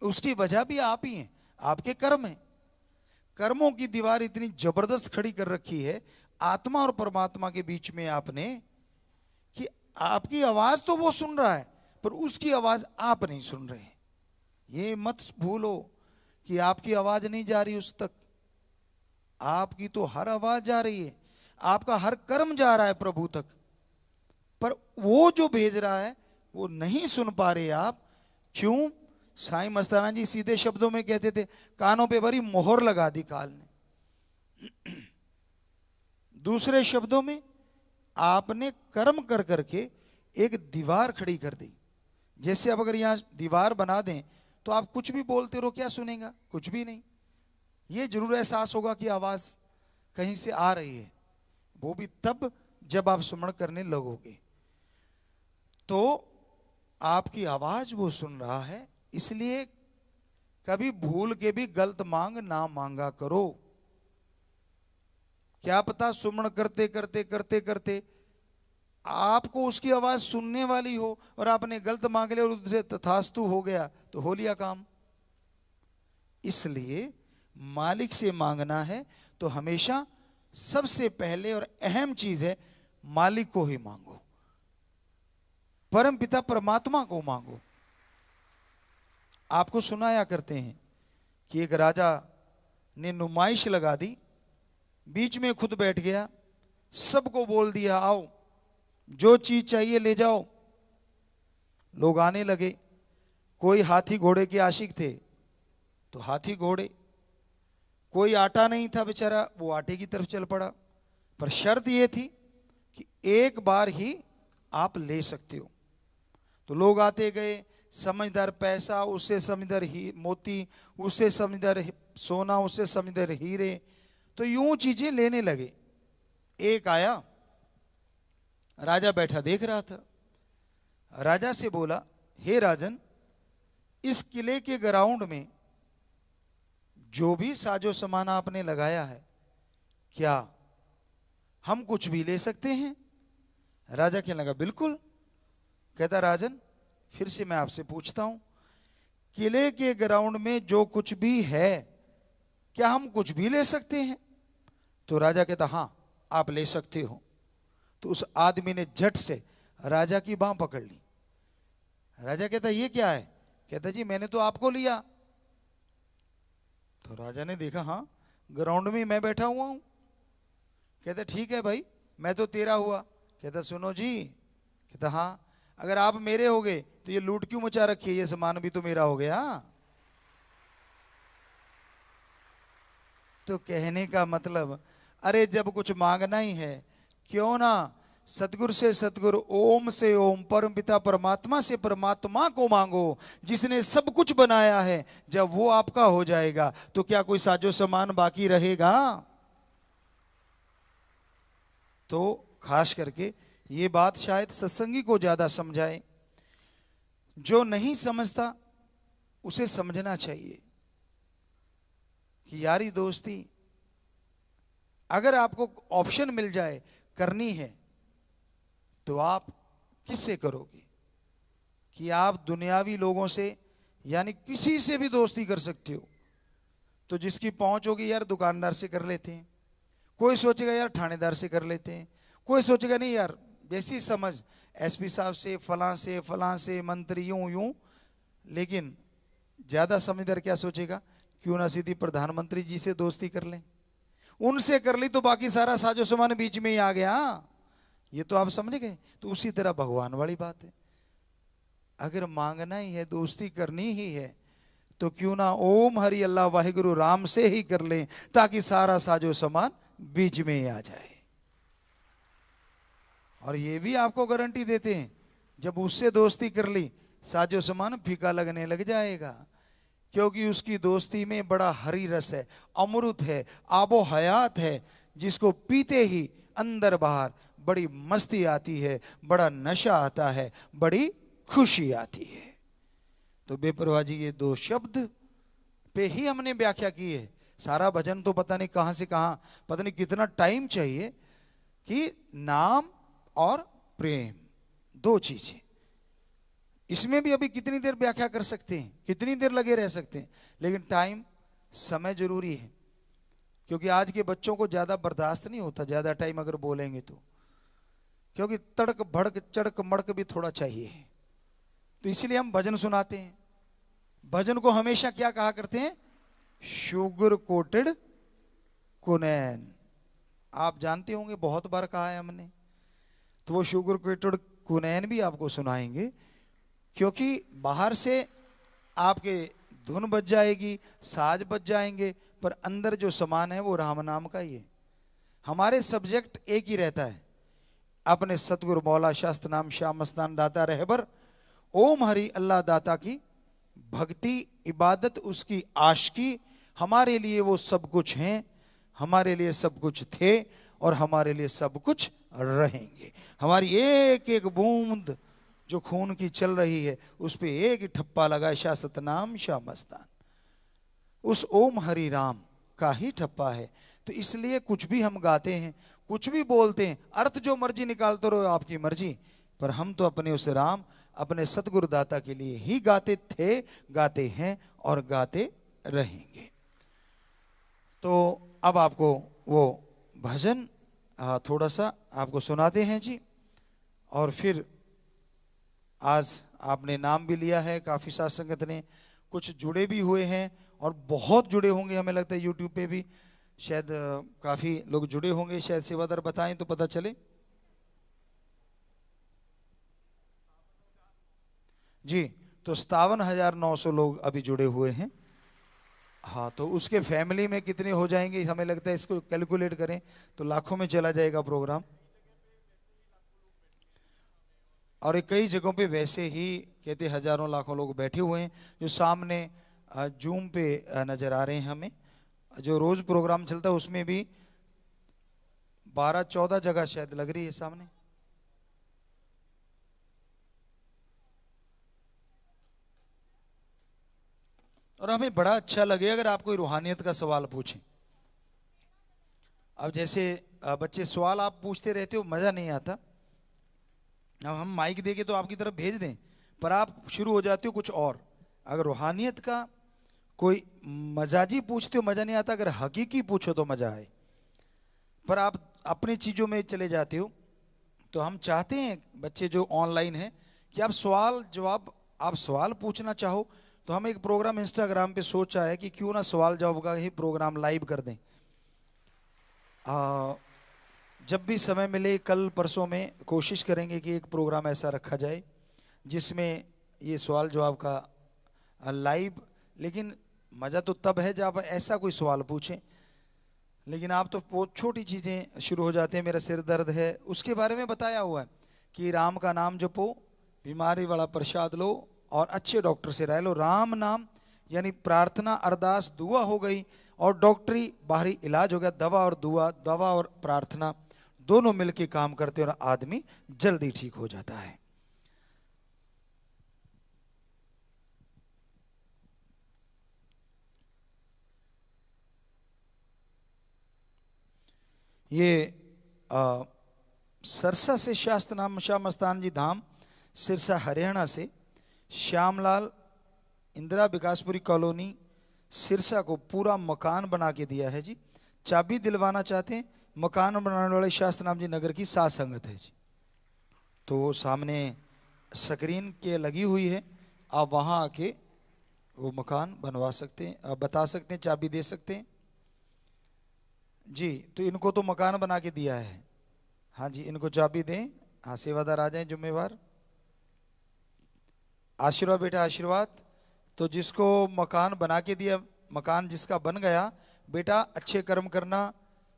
उसकी वजह भी आप ही हैं, आपके कर्म हैं। कर्मों की दीवार इतनी जबरदस्त खड़ी कर रखी है आत्मा और परमात्मा के बीच में आपने, कि आपकी आवाज तो वो सुन रहा है पर उसकी आवाज आप नहीं सुन रहे। ये मत भूलो कि आपकी आवाज नहीं जा रही उस तक, आपकी तो हर आवाज जा रही है, आपका हर कर्म जा रहा है प्रभु तक, पर वो जो भेज रहा है वो नहीं सुन पा रहे आप। क्यों? साईं मस्ताना जी सीधे शब्दों में कहते थे, कानों पे बड़ी मोहर लगा दी काल ने। दूसरे शब्दों में आपने कर्म कर करके एक दीवार खड़ी कर दी। जैसे अब अगर यहां दीवार बना दें तो आप कुछ भी बोलते रहो, क्या सुनेगा? कुछ भी नहीं। ये जरूर एहसास होगा कि आवाज कहीं से आ रही है, वो भी तब जब आप सुमरण करने लगोगे। तो आपकी आवाज वो सुन रहा है, इसलिए कभी भूल के भी गलत मांग ना मांगा करो। क्या पता सुमरण करते करते करते करते आपको उसकी आवाज सुनने वाली हो और आपने गलत मांग लिया और उससे तथास्तु हो गया, तो हो लिया काम। इसलिए मालिक से मांगना है तो हमेशा सबसे पहले और अहम चीज है मालिक को ही मांगो, परम पिता परमात्मा को मांगो। आपको सुनाया करते हैं कि एक राजा ने नुमाइश लगा दी, बीच में खुद बैठ गया, सबको बोल दिया आओ जो चीज चाहिए ले जाओ। लोग आने लगे, कोई हाथी घोड़े के आशिक थे तो हाथी घोड़े, कोई आटा नहीं था बेचारा वो आटे की तरफ चल पड़ा, पर शर्त ये थी कि एक बार ही आप ले सकते हो। तो लोग आते गए, समझदार पैसा, उससे समझदार ही मोती, उससे समझदार सोना, उससे समझदार हीरे, तो यूं चीजें लेने लगे। एक आया, राजा बैठा देख रहा था, राजा से बोला, हे राजन, इस किले के ग्राउंड में जो भी साजो सामान आपने लगाया है, क्या हम कुछ भी ले सकते हैं? राजा कहने लगा बिल्कुल। कहता राजन फिर से मैं आपसे पूछता हूं, किले के ग्राउंड में जो कुछ भी है क्या हम कुछ भी ले सकते हैं? तो राजा कहता हां आप ले सकते हो। तो उस आदमी ने झट से राजा की बांह पकड़ ली। राजा कहता ये क्या है? कहता जी मैंने तो आपको लिया। तो राजा ने देखा हाँ ग्राउंड में मैं बैठा हुआ हूं। कहता ठीक है भाई मैं तो तेरा हुआ। कहता सुनो जी, कहता हाँ अगर आप मेरे हो गए तो ये लूट क्यों मचा रखी है, ये सामान भी तो मेरा हो गया। तो कहने का मतलब अरे जब कुछ मांगना ही है क्यों ना सतगुरु से सतगुरु, ओम से ओम, परम पिता परमात्मा से परमात्मा को मांगो जिसने सब कुछ बनाया है। जब वो आपका हो जाएगा तो क्या कोई साजो सामान बाकी रहेगा? तो खास करके ये बात शायद सत्संगी को ज्यादा समझाए। जो नहीं समझता उसे समझना चाहिए कि यारी दोस्ती अगर आपको ऑप्शन मिल जाए करनी है तो आप किससे करोगे? कि आप दुनियावी लोगों से यानी किसी से भी दोस्ती कर सकते हो। तो जिसकी पहुंच होगी यार दुकानदार से कर लेते हैं, कोई सोचेगा यार थानेदार से कर लेते हैं, कोई सोचेगा नहीं यार जैसी समझ एसपी साहब से, फलां से मंत्री यूं यूं। लेकिन ज्यादा समझदार क्या सोचेगा, क्यों ना सीधी प्रधानमंत्री जी से दोस्ती कर लें। उनसे कर ली तो बाकी सारा साजो सामान बीच में ही आ गया। ये तो आप समझ गए। तो उसी तरह भगवान वाली बात है, अगर मांगना ही है, दोस्ती करनी ही है, तो क्यों ना ओम हरि अल्लाह वाहिगुरु राम से ही कर लें, ताकि सारा साजो सामान बीच में ही आ जाए। और ये भी आपको गारंटी देते हैं, जब उससे दोस्ती कर ली साजो सामान फीका लगने लग जाएगा, क्योंकि उसकी दोस्ती में बड़ा हरी रस है, अमृत है, आबो हयात है, जिसको पीते ही अंदर बाहर बड़ी मस्ती आती है, बड़ा नशा आता है, बड़ी खुशी आती है। तो बेपरवाह जी ये दो शब्द पे ही हमने व्याख्या की है। सारा भजन तो पता नहीं कहां से कहां, पता नहीं कितना टाइम चाहिए कि नाम और प्रेम दो चीजें, इसमें भी अभी कितनी देर व्याख्या कर सकते हैं, कितनी देर लगे रह सकते हैं, लेकिन टाइम समय जरूरी है, क्योंकि आज के बच्चों को ज्यादा बर्दाश्त नहीं होता ज्यादा टाइम अगर बोलेंगे तो, क्योंकि तड़क भड़क चड़क मड़क भी थोड़ा चाहिए। तो इसीलिए हम भजन सुनाते हैं। भजन को हमेशा क्या कहा करते हैं? शुगर कोटेड कुनैन। आप जानते होंगे, बहुत बार कहा है हमने। तो वो शुगर कोटेड कुनैन भी आपको सुनाएंगे, क्योंकि बाहर से आपके धुन बज जाएगी, साज बज जाएंगे, पर अंदर जो समान है वो राम नाम का ही है। हमारे सब्जेक्ट एक ही रहता है, अपने सतगुरु मौला शास्त्र नाम श्याम मस्तान दाता रहबर ओम हरि अल्लाह दाता की भक्ति इबादत, उसकी आशिकी। हमारे लिए वो सब कुछ हैं, हमारे लिए सब कुछ थे और हमारे लिए सब कुछ रहेंगे। हमारी एक एक बूंद जो खून की चल रही है उस पे एक ही ठप्पा लगा शाह सतनाम शाह मस्तान, उस ओम हरि राम का ही ठप्पा है। तो इसलिए कुछ भी हम गाते हैं, कुछ भी बोलते हैं, अर्थ जो मर्जी निकालते रहो आपकी मर्जी, पर हम तो अपने उस राम अपने सतगुरु दाता के लिए ही गाते थे, गाते हैं और गाते रहेंगे। तो अब आपको वो भजन थोड़ा सा आपको सुनाते हैं जी। और फिर आज आपने नाम भी लिया है, काफी साथ संगत ने, कुछ जुड़े भी हुए हैं और बहुत जुड़े होंगे, हमें लगता है यूट्यूब पे भी शायद काफी लोग जुड़े होंगे। शायद सेवादार बताएं तो पता चले जी। तो 57,900 लोग अभी जुड़े हुए हैं। हाँ, तो उसके फैमिली में कितने हो जाएंगे, हमें लगता है इसको कैलकुलेट करें तो लाखों में चला जाएगा प्रोग्राम। और कई जगहों पे वैसे ही कहते हजारों लाखों लोग बैठे हुए हैं, जो सामने जूम पे नजर आ रहे हैं हमें। जो रोज प्रोग्राम चलता है उसमें भी 12-14 जगह शायद लग रही है सामने। और हमें बड़ा अच्छा लगे अगर आप कोई रूहानियत का सवाल पूछें। अब जैसे बच्चे सवाल आप पूछते रहते हो, मजा नहीं आता। अब हम माइक देके तो आपकी तरफ भेज दें, पर आप शुरू हो जाते हो कुछ और। अगर रूहानियत का कोई मजाजी पूछते हो मजा नहीं आता, अगर हकीकी पूछो तो मजा आए। पर आप अपनी चीजों में चले जाते हो। तो हम चाहते हैं बच्चे जो ऑनलाइन हैं कि आप सवाल जवाब, आप सवाल पूछना चाहो तो हम एक प्रोग्राम इंस्टाग्राम पे सोचा है कि क्यों ना सवाल जवाब का ही प्रोग्राम लाइव कर दें। जब भी समय मिले, कल परसों में कोशिश करेंगे कि एक प्रोग्राम ऐसा रखा जाए जिसमें ये सवाल जवाब का लाइव। लेकिन मज़ा तो तब है जब ऐसा कोई सवाल पूछें। लेकिन आप तो बहुत छोटी चीज़ें शुरू हो जाते हैं, मेरा सिर दर्द है, उसके बारे में बताया हुआ है कि राम का नाम जपो, बीमारी वाला प्रसाद लो और अच्छे डॉक्टर से राय लो। राम नाम यानी प्रार्थना, अरदास, दुआ हो गई और डॉक्टरी बाहरी इलाज हो गया। दवा और दुआ, दवा और प्रार्थना दोनों मिलके काम करते हैं और आदमी जल्दी ठीक हो जाता है। ये सरसा से शास्त्र नाम शाह मस्तान जी धाम, सिरसा हरियाणा से श्यामलाल इंदिरा विकासपुरी कॉलोनी सिरसा को पूरा मकान बना के दिया है जी। चाबी दिलवाना चाहते हैं, मकान बनाने वाले शास्त्र नाम जी नगर की साथ संगत है जी। तो सामने स्क्रीन के लगी हुई है, आप वहाँ आके वो मकान बनवा सकते हैं, आप बता सकते हैं, चाबी दे सकते हैं जी। तो इनको तो मकान बना के दिया है। हाँ जी, इनको चाबी दें। हाँ, सेवादार आ जाएं, जिम्मेवार। आशीर्वाद बेटा आशीर्वाद। तो जिसको मकान बना के दिया, मकान जिसका बन गया, बेटा अच्छे कर्म करना,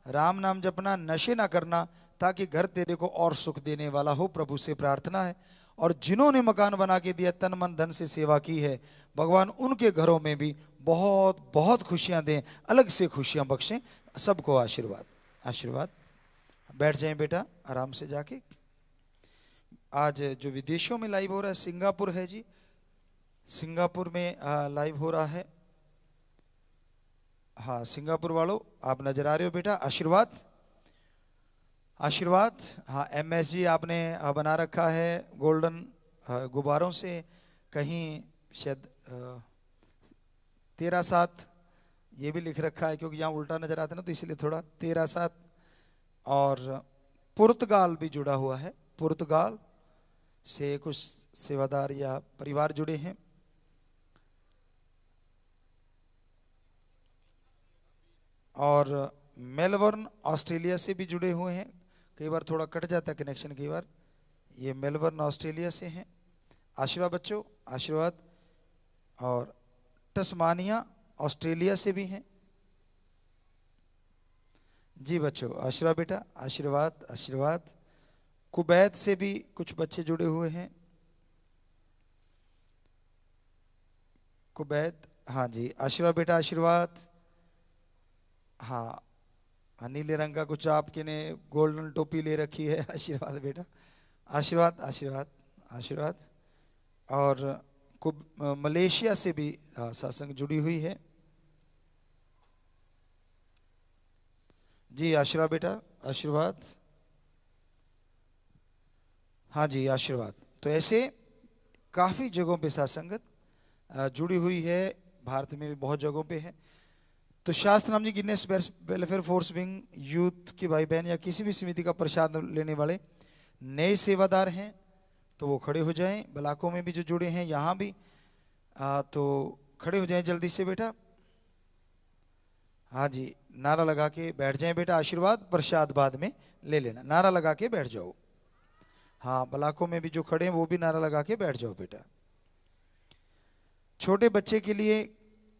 राम नाम जपना, नशे ना करना, ताकि घर तेरे को और सुख देने वाला हो, प्रभु से प्रार्थना है। और जिन्होंने मकान बना के दिया, तन मन धन से सेवा की है, भगवान उनके घरों में भी बहुत बहुत खुशियां दें, अलग से खुशियां बख्शें, सबको आशीर्वाद आशीर्वाद। बैठ जाएं बेटा आराम से जाके। आज जो विदेशों में लाइव हो रहा है, सिंगापुर है जी, सिंगापुर में लाइव हो रहा है। हाँ सिंगापुर वालों आप नजर आ रहे हो बेटा, आशीर्वाद आशीर्वाद। हाँ MSG आपने बना रखा है गोल्डन गुब्बारों से, कहीं शायद 13/7 ये भी लिख रखा है, क्योंकि यहाँ उल्टा नजर आता है ना, तो इसलिए थोड़ा 13/7। और पुर्तगाल भी जुड़ा हुआ है, पुर्तगाल से कुछ सेवादार या परिवार जुड़े हैं। और मेलबर्न ऑस्ट्रेलिया से भी जुड़े हुए हैं, कई बार थोड़ा कट जाता है कनेक्शन कई बार। ये मेलबर्न ऑस्ट्रेलिया से हैं, आशीर्वाद बच्चों आशीर्वाद। और तस्मानिया ऑस्ट्रेलिया से भी हैं जी बच्चों, आशीर्वाद बेटा आशीर्वाद आशीर्वाद। कुवैत से भी कुछ बच्चे जुड़े हुए हैं, कुवैत, हाँ जी आशीर्वाद बेटा आशीर्वाद। हाँ नीले रंग का कुछ आपके ने गोल्डन टोपी ले रखी है, आशीर्वाद बेटा आशीर्वाद आशीर्वाद आशीर्वाद। और मलेशिया से भी सत्संग जुड़ी हुई है जी, आशीर्वाद बेटा आशीर्वाद। हाँ जी आशीर्वाद। तो ऐसे काफ़ी जगहों पे सत्संगत जुड़ी हुई है, भारत में भी बहुत जगहों पे है। तो शास्त्र नाम जी गिनेस वेलफेयर फोर्स विंग यूथ के भाई बहन या किसी भी समिति का प्रसाद लेने वाले नए सेवादार हैं तो वो खड़े हो जाएं। ब्लाकों में भी जो जुड़े हैं यहाँ भी तो खड़े हो जाएं जल्दी से बेटा। हाँ जी नारा लगा के बैठ जाएं बेटा, आशीर्वाद प्रसाद बाद में ले लेना, नारा लगा के बैठ जाओ। हाँ ब्लाकों में भी जो खड़े हैं वो भी नारा लगा के बैठ जाओ बेटा। छोटे बच्चे के लिए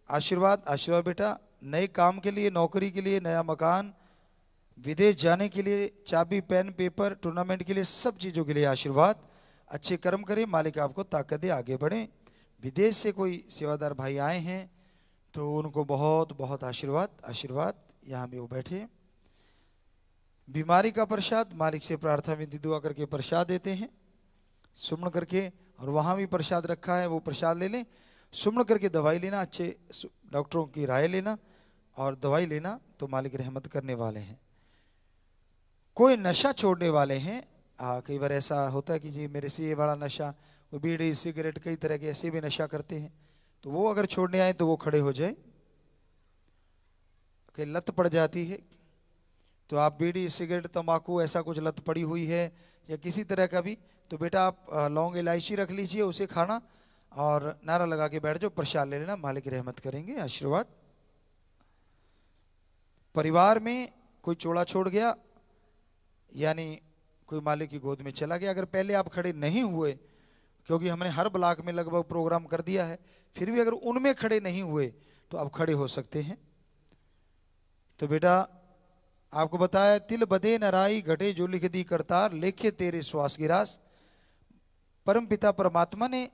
आशीर्वाद आशीर्वाद बेटा, नए काम के लिए, नौकरी के लिए, नया मकान, विदेश जाने के लिए, चाबी पेन पेपर, टूर्नामेंट के लिए, सब चीज़ों के लिए आशीर्वाद। अच्छे कर्म करें, मालिक आपको ताकत दे, आगे बढ़ें। विदेश से कोई सेवादार भाई आए हैं तो उनको बहुत बहुत आशीर्वाद आशीर्वाद। यहाँ भी वो बैठे। बीमारी का प्रसाद मालिक से प्रार्थना विधि दुआ करके प्रसाद देते हैं, सुमन करके। और वहाँ भी प्रसाद रखा है, वो प्रसाद ले लें, सुमन करके दवाई लेना, अच्छे डॉक्टरों की राय लेना और दवाई लेना, तो मालिक रहमत करने वाले हैं। कोई नशा छोड़ने वाले हैं, कई बार ऐसा होता है कि जी मेरे से ये बड़ा नशा, कोई बीड़ी सिगरेट कई तरह के ऐसे भी नशा करते हैं, तो वो अगर छोड़ने आए तो वो खड़े हो जाए। कि लत पड़ जाती है तो आप बीड़ी सिगरेट तंबाकू ऐसा कुछ लत पड़ी हुई है या किसी तरह का भी, तो बेटा आप लौंग इलायची रख लीजिए, उसे खाना और नारा लगा के बैठ जाओ, प्रसाद ले लेना, मालिक रहमत करेंगे, आशीर्वाद। परिवार में कोई चोला छोड़ गया यानी कोई मालिक की गोद में चला गया, अगर पहले आप खड़े नहीं हुए, क्योंकि हमने हर ब्लॉक में लगभग प्रोग्राम कर दिया है, फिर भी अगर उनमें खड़े नहीं हुए तो आप खड़े हो सकते हैं। तो बेटा आपको बताया, तिल बदे नराई घटे जो लिख दी करतार, लेखे तेरे श्वास की रास। परम पिता परमात्मा ने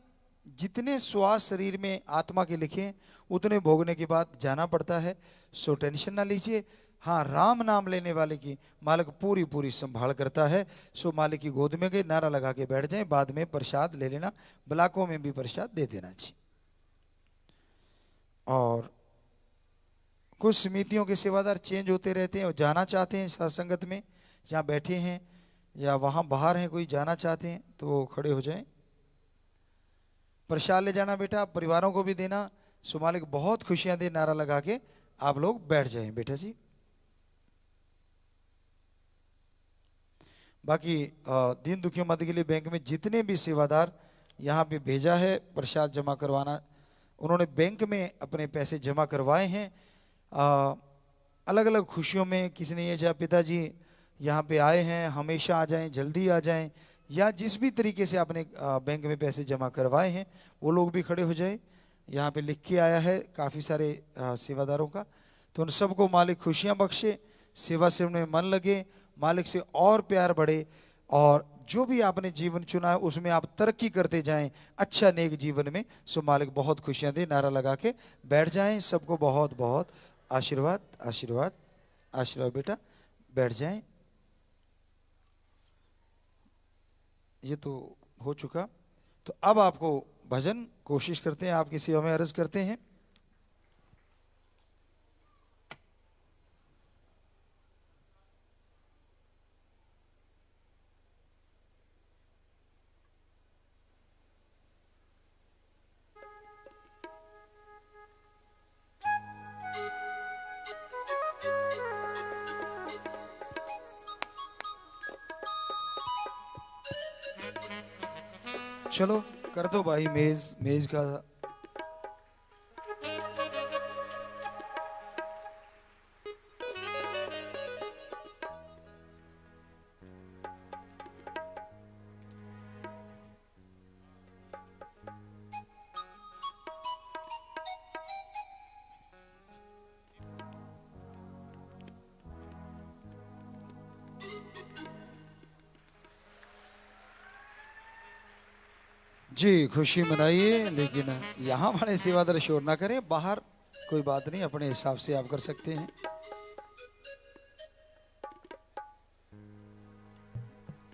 जितने श्वास शरीर में आत्मा के लिखे उतने भोगने के बाद जाना पड़ता है, सो टेंशन ना लीजिए। हाँ राम नाम लेने वाले की मालिक पूरी पूरी संभाल करता है, सो मालिक की गोद में गए, नारा लगा के बैठ जाएं, बाद में प्रसाद ले लेना, ब्लाकों में भी प्रसाद दे देना चाहिए। और कुछ समितियों के सेवादार चेंज होते रहते हैं और जाना चाहते हैं सत्संगत में, यहाँ बैठे हैं या वहाँ बाहर हैं कोई जाना चाहते हैं तो वो खड़े हो जाएं। प्रसाद ले जाना बेटा, परिवारों को भी देना, सो मालिक बहुत खुशियां दे, नारा लगा के आप लोग बैठ जाएं बेटा जी। बाकी दीन दुखियों मदद के लिए बैंक में जितने भी सेवादार यहाँ पे भेजा है प्रसाद जमा करवाना, उन्होंने बैंक में अपने पैसे जमा करवाए हैं। अलग अलग खुशियों में किसी ने ये चाहा पिताजी यहाँ पे आए हैं, हमेशा आ जाएं, जल्दी आ जाएं, या जिस भी तरीके से आपने बैंक में पैसे जमा करवाए हैं वो लोग भी खड़े हो जाएं। यहाँ पे लिख के आया है काफ़ी सारे सेवादारों का। तो उन सबको मालिक खुशियाँ बख्शे, सेवा से उनमें मन लगे, मालिक से और प्यार बढ़े, और जो भी आपने जीवन चुना है उसमें आप तरक्की करते जाएं अच्छा नेक जीवन में। सो मालिक बहुत खुशियाँ दे। नारा लगा के बैठ जाएं। सबको बहुत बहुत आशीर्वाद आशीर्वाद आशीर्वाद। बेटा बैठ जाएं। ये तो हो चुका। तो अब आपको भजन कोशिश करते हैं, आपकी सेवा में अर्ज करते हैं। चलो कर दो भाई मेज का। जी खुशी मनाइए, लेकिन यहाँ वाले सेवादार शोर ना करें। बाहर कोई बात नहीं, अपने हिसाब से आप कर सकते हैं।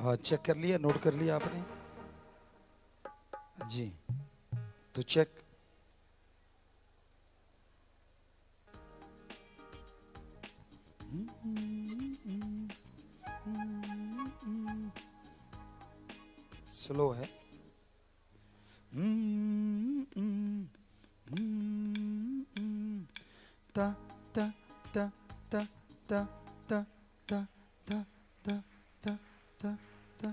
हाँ चेक कर लिया, नोट कर लिया आपने जी। तो चेक। स्लो है। ta ta ta ta ta ta ta ta ta ta ta ta।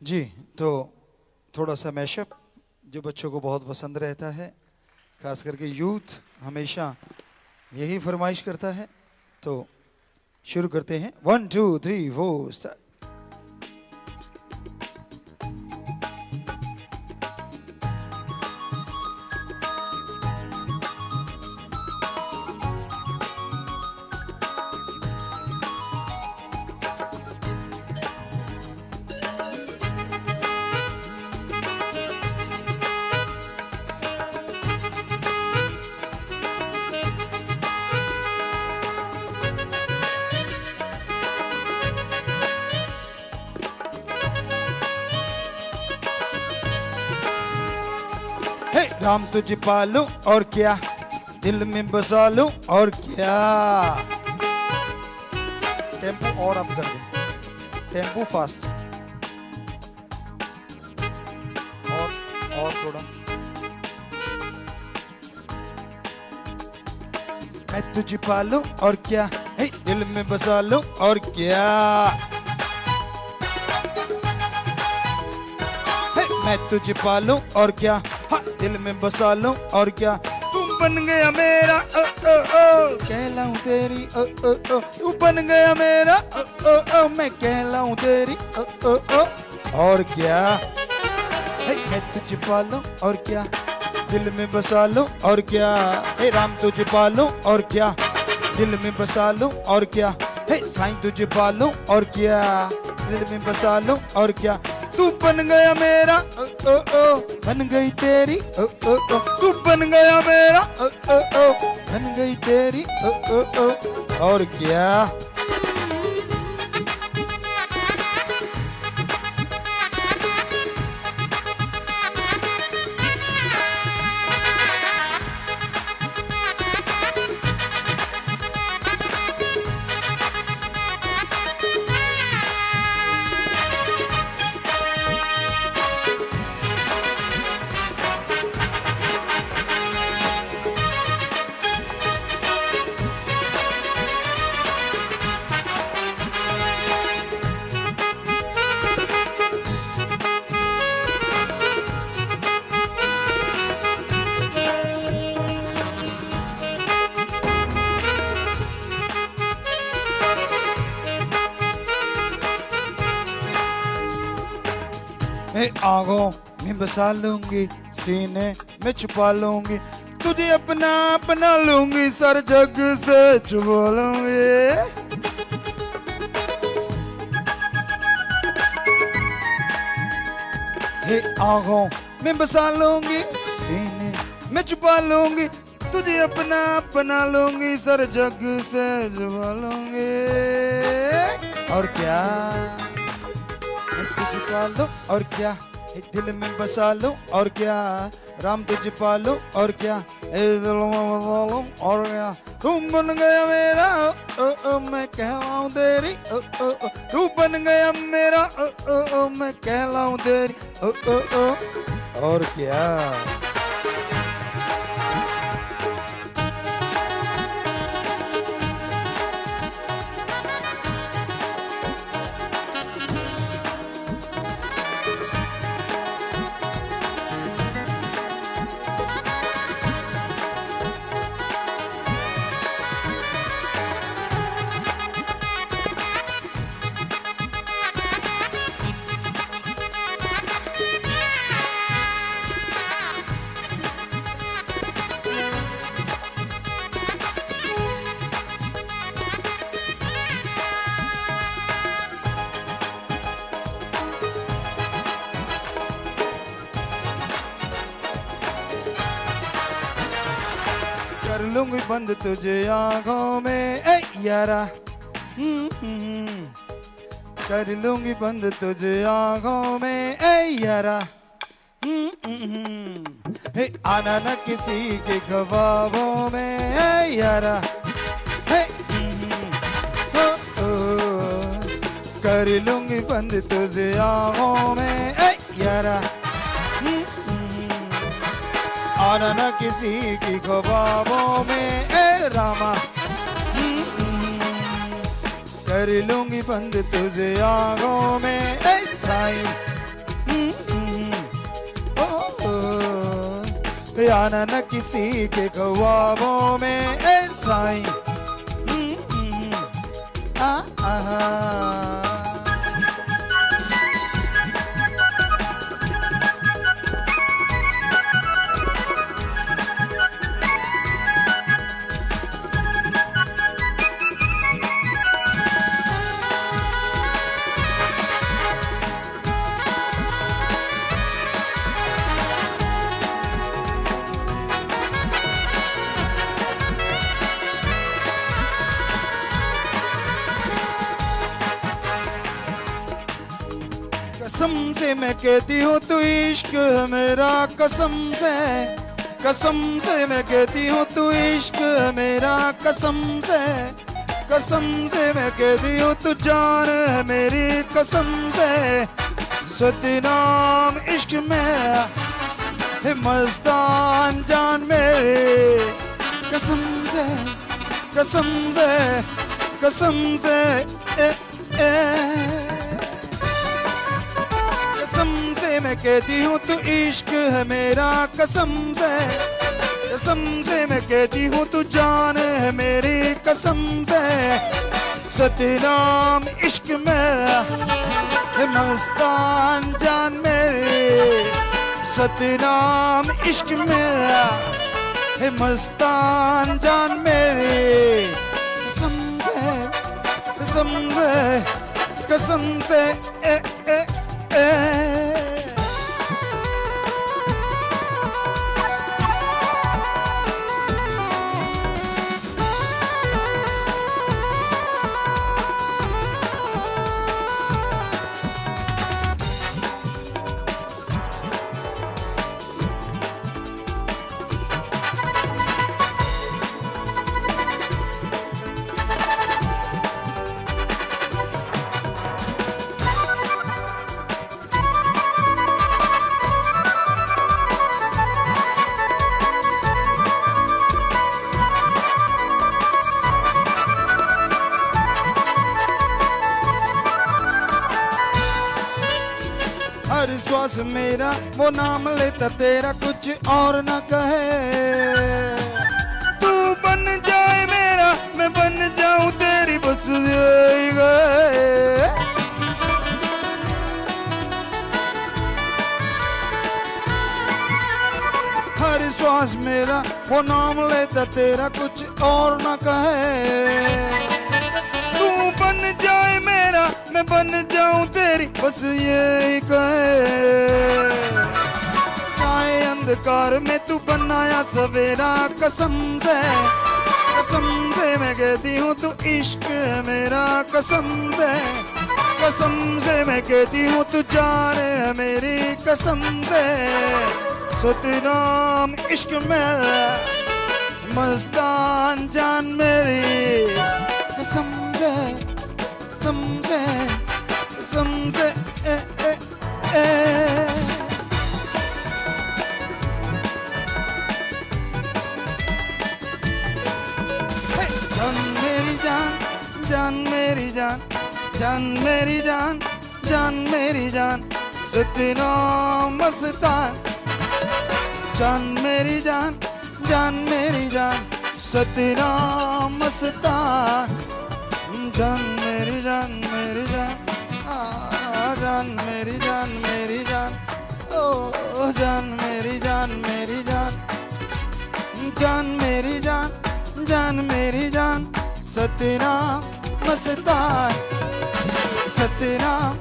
जी तो थोड़ा सा मैशअप जो बच्चों को बहुत पसंद रहता है, खास करके यूथ हमेशा यही फरमाइश करता है। तो शुरू करते हैं। 1 2 3 4 स्टार्ट। राम तुझे पालूं और क्या, दिल में बसा लूं और क्या। टेम्पो और अप कर दे, टेम्पो फास्ट और थोड़ा। मैं तुझे पालूं और क्या, दिल में बसा लूं और क्या। मैं तुझे पालूं और क्या, दिल में बसा लूं और क्या। तुम बन गया मेरा ओ ओ ओ, कहलाऊं तेरी ओ ओ ओ। तू बन गया मेरा ओ ओ ओ, मैं कहलाऊं तेरी ओ ओ ओ। और क्या, मैं तुझे पालूं और क्या, दिल में बसा लूं और क्या। हे राम तुझे पालूं और क्या, दिल में बसा लूं और क्या। हे साईं तुझे पालूं और क्या, दिल में बसा लूं और क्या। तू बन गया मेरा ओ ओ ओ, बन गई तेरी ओ ओ ओ। तू बन गया मेरा ओ ओ ओ, बन गई तेरी ओ ओ ओ। और क्या, आंखों में बसा लूंगी, सीने में छुपा लूंगी, तुझे अपना अपना लूंगी, सर जग से छुपा लूंगी। आंखों में बसा लूंगी, सीने में छुपा लूंगी, तुझे अपना अपना लूंगी, सर जग से छुपा लूंगी। और क्या तुझे पालो, और क्या दिल में बसा लो, और क्या राम तुझे पालो, और क्या दिल में बसा लो, और क्या तुम बन गया मेरा, मैं कहलाऊं तेरी, तू बन गया मेरा, मैं कहलाऊं तेरी, और क्या। कर लूंगी बंद तुझे आंखों में, ए यारा, कर लूंगी बंद तुझे आंखों में, ए यारा, आना न किसी के ख्वाबों में, ए यारा, कर लूंगी बंद तुझे आंखों में, ए यारा, आना न किसी की ख्वाबों में, ए रामा, कर लूंगी बंद तुझे आंखों में, ए साईं, आना न किसी के ख्वाबों में, ए साईं, कसम से मैं कहती हूँ तू इश्क है मेरा, कसम से मैं कहती हूँ तू इश्क है मेरा, कसम से मैं कहती हूँ तू जान है मेरी, कसम से सतनाम इश्क मेरा है मस्तान जान मेरी, कसम से कसम से मैं कहती हूँ तू इश्क है मेरा, कसम से मैं कहती हूँ तू जान है मेरी, कसम से सतनाम इश्क मेरा है मस्तान जान मेरी, सतनाम इश्क मेरा है मस्तान जान मेरी, कसम से ए ए ए। हर श्वास मेरा वो नाम लेता तेरा, कुछ और न कहे, तू बन जाए मेरा मैं बन जाऊं तेरी, बस यही गए। वो नाम लेता तेरा कुछ और न कहे। तू बन जाए मेरा मैं बन जाऊं तेरी, बस ये ही कहे। चाहे अंधकार में तू बनाया सवेरा, कसम से मैं कहती हूँ तू इश्क है मेरा, कसम से मैं कहती हूँ तू जान है मेरी, कसम से। सतनाम इश्क मेरा मस्तान जान मेरी, कसम से समझे समझे जान मेरी जान, जान मेरी जान, जान मेरी जान, जान मेरी जान, सतनाम मस्तान। जान मेरी जान, जान मेरी जान, सतनाम मस्तान। जान मेरी जान, मेरी जान, जान मेरी जान, मेरी जान, ओ जान मेरी जान, मेरी जान, जान मेरी जान, जान मेरी जान, सतनाम मस्तान, सतनाम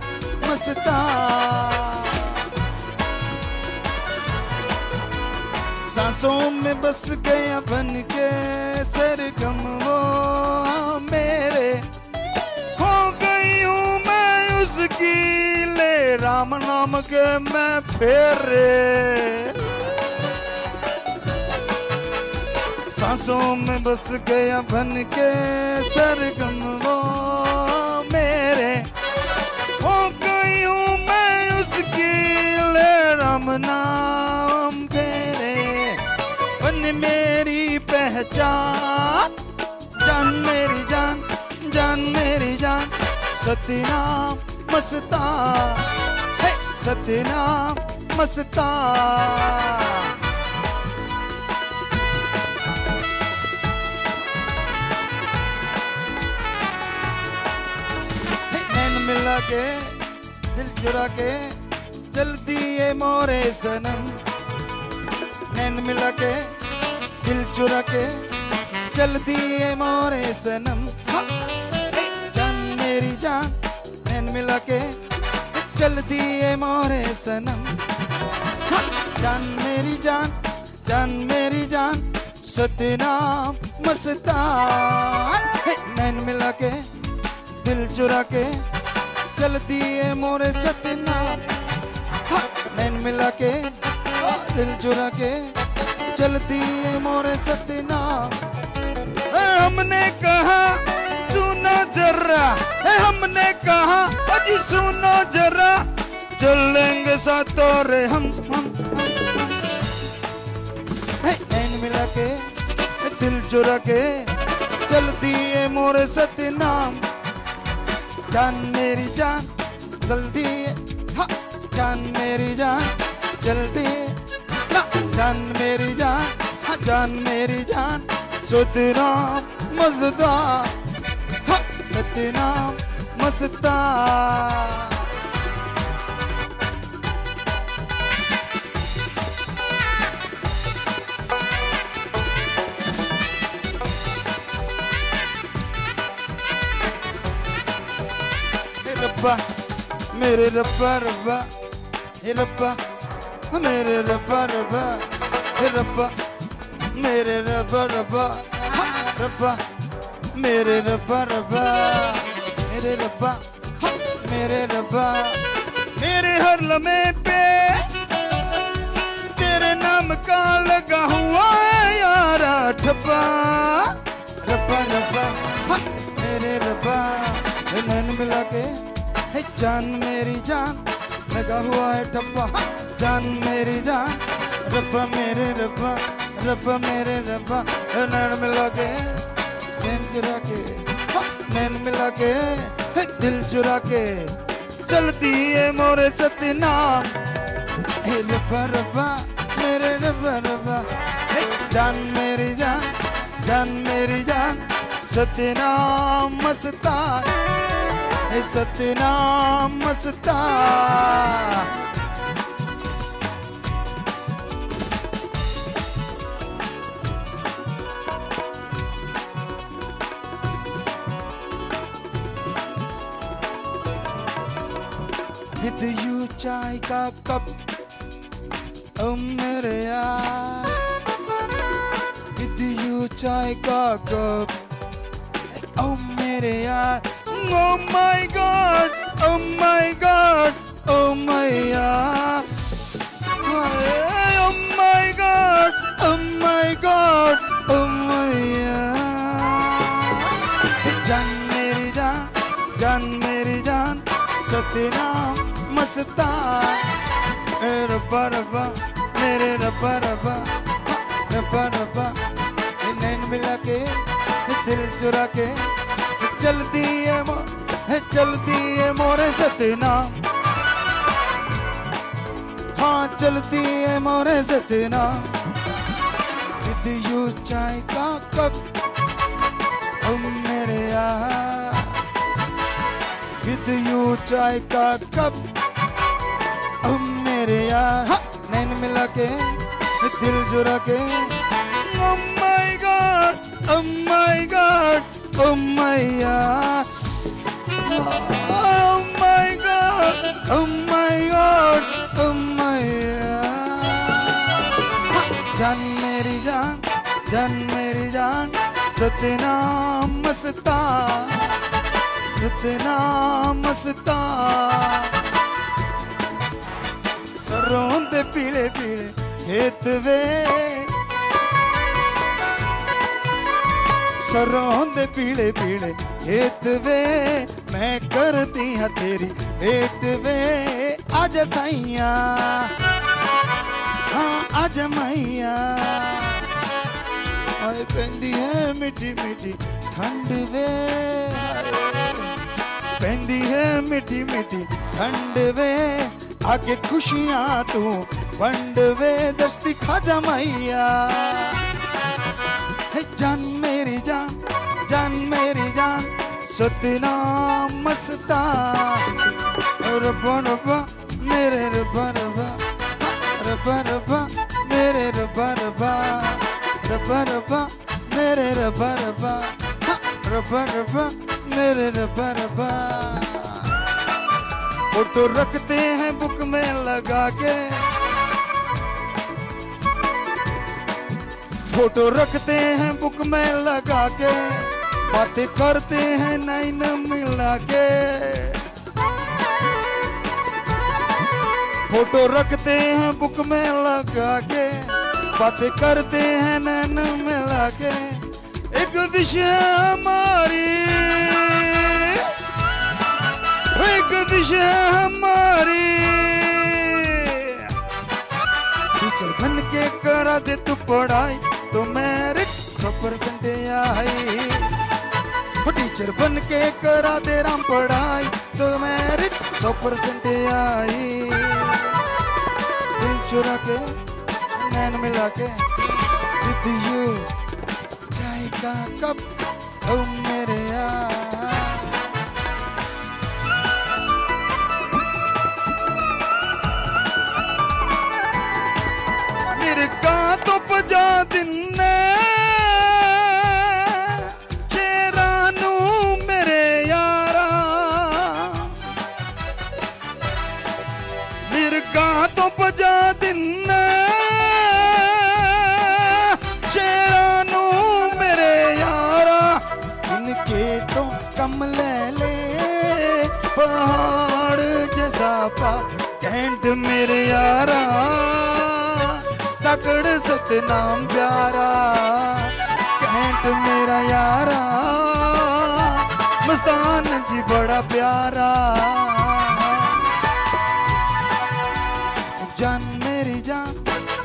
मस्तान। सांसों में बस गया बन के सरगम वो मेरे, हो गई हूँ मैं उसकी, ले राम नाम के मैं फेरे। सांसों में बस गया बन के सरगम वो मेरे, हो गई हूँ मैं उसकी, ले राम नाम फेरे। बन मेरी पहचान, जान मेरी जान, जान मेरी जान, सतनाम मस्तान, हे सतनाम मस्तान। नैन मिला के दिल चुरा के चल दिए मोरे सनम, नैन मिला के दिल चुरा के चल दिए मोरे सनम। जान मेरी जान, नैन मिला के चल दिए मोरे सनम। जान मेरी जान, जान मेरी जान, सतनाम मस्तान। नैन मिला के दिल चुरा के चल दिए मोरे सतनाम। नैन मिला के दिल चुरा के चलती है मोरे सतनाम। हमने कहा सुनो जरा, हमने कहा अजी सुनो जरा, चलेंगे साथों रे हम। नैन मिला के दिल चुरा के चलती है मोरे सतनाम। जान मेरी जान जल्दी, जान मेरी जान जल्दी, जान मेरी जान, जान मेरी जान, सतनाम मस्तान, सतनाम मस्तान। रब्बा मेरे रब्बा रब्बा, हे रब्बा मेरे रब्बा रब्बा, हे रब्बा मेरे रब्बा रब्बा, रब्बा मेरे रब्बा रब्बा, मेरे रब्बा मेरे रब्बा। मेरे हर लम्हे पे तेरे नाम का लगा हुआ है यारा ठप्पा, रब्बा रब्बा मेरे रब्बा। नैन मिला के है जान मेरी जान, लगा हुआ है ठप्पा, जान मेरी जान, रब्बा मेरे रब्बा, रब्बा मेरे रब्बा। नैन मिला के नैन चुरा के, नैन मिला के दिल चुरा के चलती है मोरे सतनाम। हे रब्बा रब्बा मेरे रब्बा रब्बा, जान मेरी जान, जान मेरी जान, सतनाम मस्तान, सतनाम मस्तान। विद यू चाय का कप ओ मेरे यार, विद यू चाय का कप ओ मेरे यार, oh my God, oh my God, oh my यार, oh my God, oh my God, oh my यार। जान मेरी जान, जान मेरी जान, सतनाम मस्तान, रब्बा रब्बा मेरे रब्बा रब्बा, रब्बा रब्बा नैन मिला के दिल चुरा के चलती है मोरे सतनाम, हाँ चलती है मोरे सतनाम। विद यू चाय का कप ओ मेरे यार, विद यू चाय का कप ओ मेरे यार, हाँ नैन मिला के दिल जुरा के, oh my God, oh my God, oh my यार, oh my God, oh my God, oh my जान मेरी जान, जान मेरी जान, सतनाम मस्तान, सतनाम मस्तान। सरों दे पीले पीले खेत वे, सरों दे पीले पीले खेत वे, मैं करती हाँ तेरी भेंट वे, आजा साइया, हाँ आजा मैया, आए पेंदी है मिठी मिठी ठंड वे, पेंदी है मिठी मिठी ठंड वे, आगे खुशियाँ तू बंड वे, दस्ती खाजा मैया। जान मेरी जान, जान मेरी जान, सतनाम मस्तान, रब्बा रब्बा मेरे रब्बा रब्बा, रब्बा रब्बा मेरे रब्बा रब्बा, रब्बा रब्बा मेरे रब्बा रब्बा, रब्बा रब्बा मेरे रब्बा रब्बा। फोटो रखते हैं बुक में लगा के, फोटो रखते हैं बुक में लगा के, बातें करते हैं नैन मिला के, फोटो रखते हैं बुक में लगा के, बातें करते हैं नैन मिला के, एक विषय हमारी, एक विषय हमारी, टीचर बन के करा दे तू पढ़ाई तो मेरिट 100% आई, टीचर बन के करा दे राम पढ़ाई तो मेरिट 100% आई, दिल चुरा के नैन मिला के, विद यू चाय का कप ओ मेरे यार। मेरे का तो पजा दिन ने शेरानू मेरे यारा, मेरे का तो पजा दिन ने शेरानू मेरे यारा, इनके तो कम ले ले पहाड़ जैसा पा कैंट मेरे यारा, तकड़ सतनाम प्यारा, कैंट मेरा यारा, मस्तान जी बड़ा प्यारा। जान मेरी जान,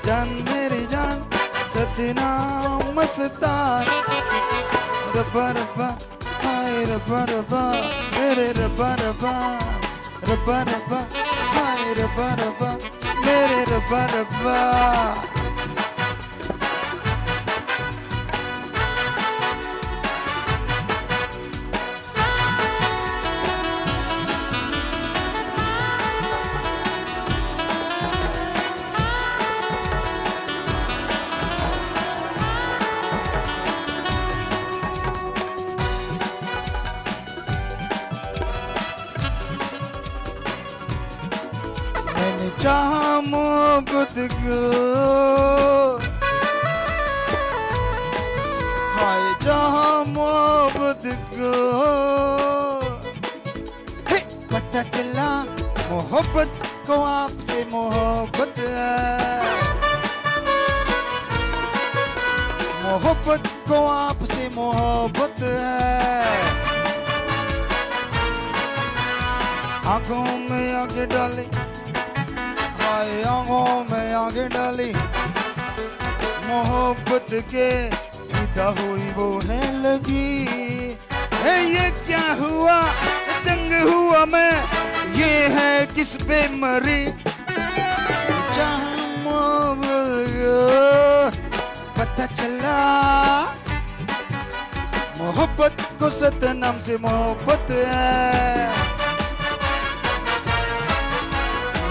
जान मेरी जान, सतनाम मस्तान, रब्बा रब्बा हाय रब्बा रब्बा मेरे रब्बा रब्बा, रब्बा रब्बा हाय रब्बा रब्बा मेरे रब्बा रब्बा। मोहब्बत को, हाय जहां मोहब्बत को पता चला मोहब्बत को आपसे मोहब्बत है, मोहब्बत को आपसे मोहब्बत है। आंखों में आगे डाली, हाय आंखों में आगे डाली, मोहब्बत के फिदा हुई वो है लगी। ये क्या हुआ, दंग हुआ मैं, ये है किस पे मरी। जहां मोहब्बत पता चला मोहब्बत को सतनाम से मोहब्बत है,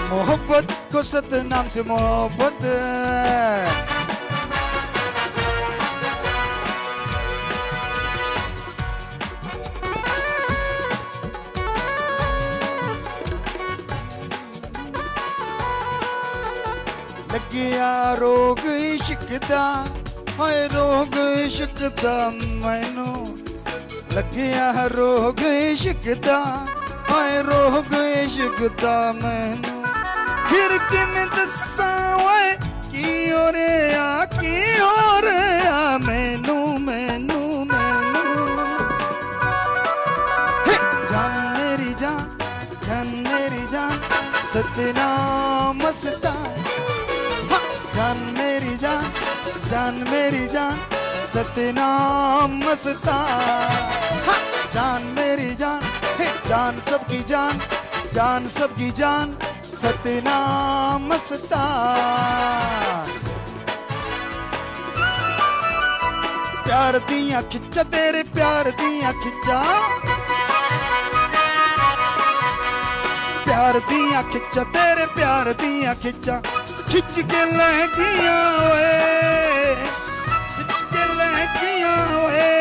मोहब्बत को सतनाम से मोहब्बत है। लगिया रोग इश्क दा, हाय रोग इश्क दा मैनू, लगिया रोग इश्क दा, हाय रोग इश्क दा मैनू। फिर किमें दस्सां ओए की हो रहा मैनू मैनू मैनू। जान मेरी जान, जान मेरी जान, सतनाम मस्तान। जान मेरी जान, जान मेरी जान, सतनाम मस्तान। जान मेरी जान, जान सबकी जान, जान सबकी जान, सतनाम मस्तान। प्यार दियां खिच्चा तेरे प्यार दियां खिच्चा, प्यार दियां खिच्चा तेरे प्यार दियां खिच्चा, खिच के लहकियां ओए, खिच के लहकियां ओए।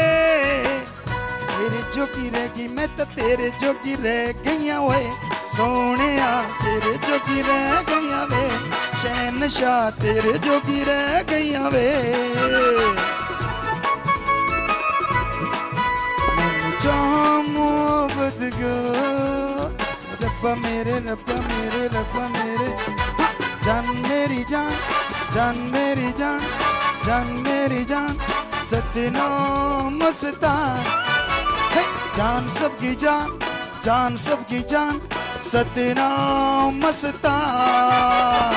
तेरे जोगी रह गई मैं तो तेरे जोगी रह गईयां ओए, सोनिया तेरे जोगी रह गईयां वे, शहनशाह तेरे जोगी रह गईयां वे। मैनू चाह मोहब्बत को, रब्बा मेरे रब्बा मेरे रब्बा मेरे। जान मेरी जान, जान मेरी जान, जान मेरी जान, सतनाम मस्तान। जान सबकी जान, जान सबकी जान, सतनाम मस्तान।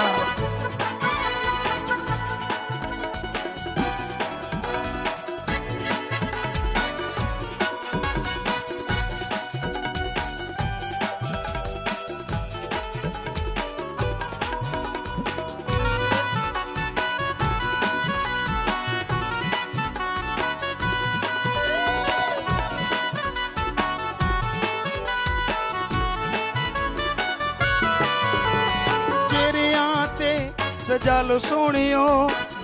सजा लो सोनियो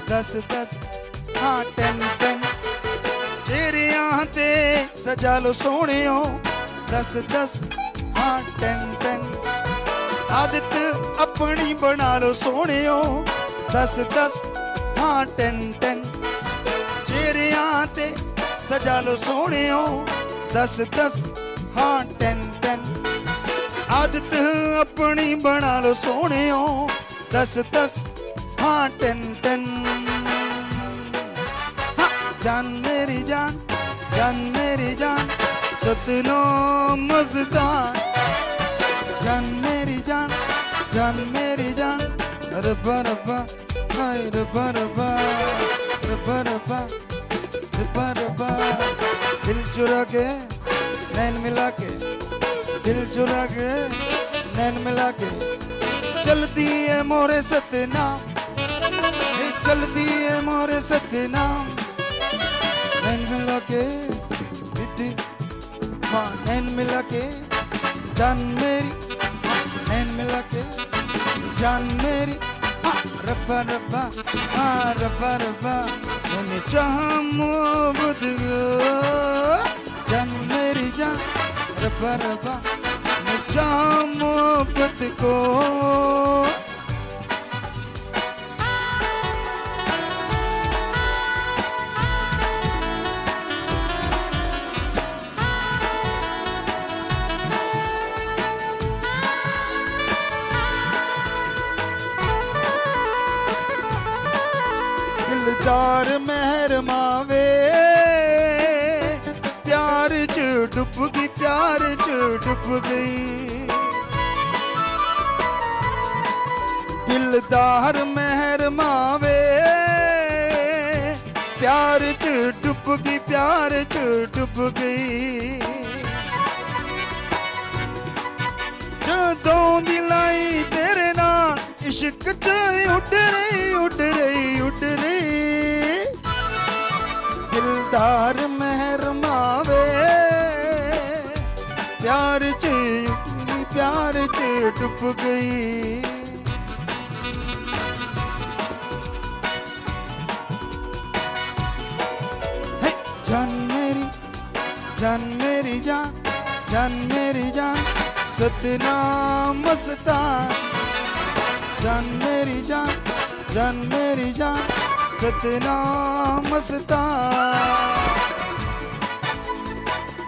10-10, हाँ 10-10। चेहरियां ते सजा लो सोनियो 10-10, हाँ 10-10। आदत अपनी बना लो सोनियो 10-10, हाँ 10-10। चेहरियां ते सजा लो सोनियो 10-10, हाँ 10-10। आदत अपनी बना लो सोनियो 10-10, हाँ 10-10। हाँ जान मेरी जान, जान मेरी जान, सतनाम मस्तान। जान मेरी जान, जान मेरी जान, रब्बा रब्बा, हाय रब्बा रब्बा, रब्बा रब्बा, रब्बा रब्बा। दिल चुरा के नैन मिला के, दिल चुरा के नैन मिला के, चलती है मोरे सतनाम, चलती है मोरे सतनाम। नैन मिला के माँ, नैन मिला के जान मेरी, नैन मिला के जान मेरी। रब्बा रब्बा, हाँ रब्बा रब्बा, मैंने चाहा मोहब्बत को, जान मेरी जान, रब्बा रब्बा, मैं चाहा मोहब्बत को। प्यार च डुब गई, प्यार च डुब गई। दिलदार मेहर मावे, प्यार च डुब गई, प्यार च डुब गई। जदों दी लाई तेरे नाल इश्क च उड़ रही, उड़ रही, उड़ रही। दिलदार मेहर मावे, प्यार च प्यार च डुब गई। जान मेरी, जान मेरी जान, जान मेरी जान, सतनाम मस्तान। जान मेरी जान, जान मेरी जान, सतनाम मस्तान।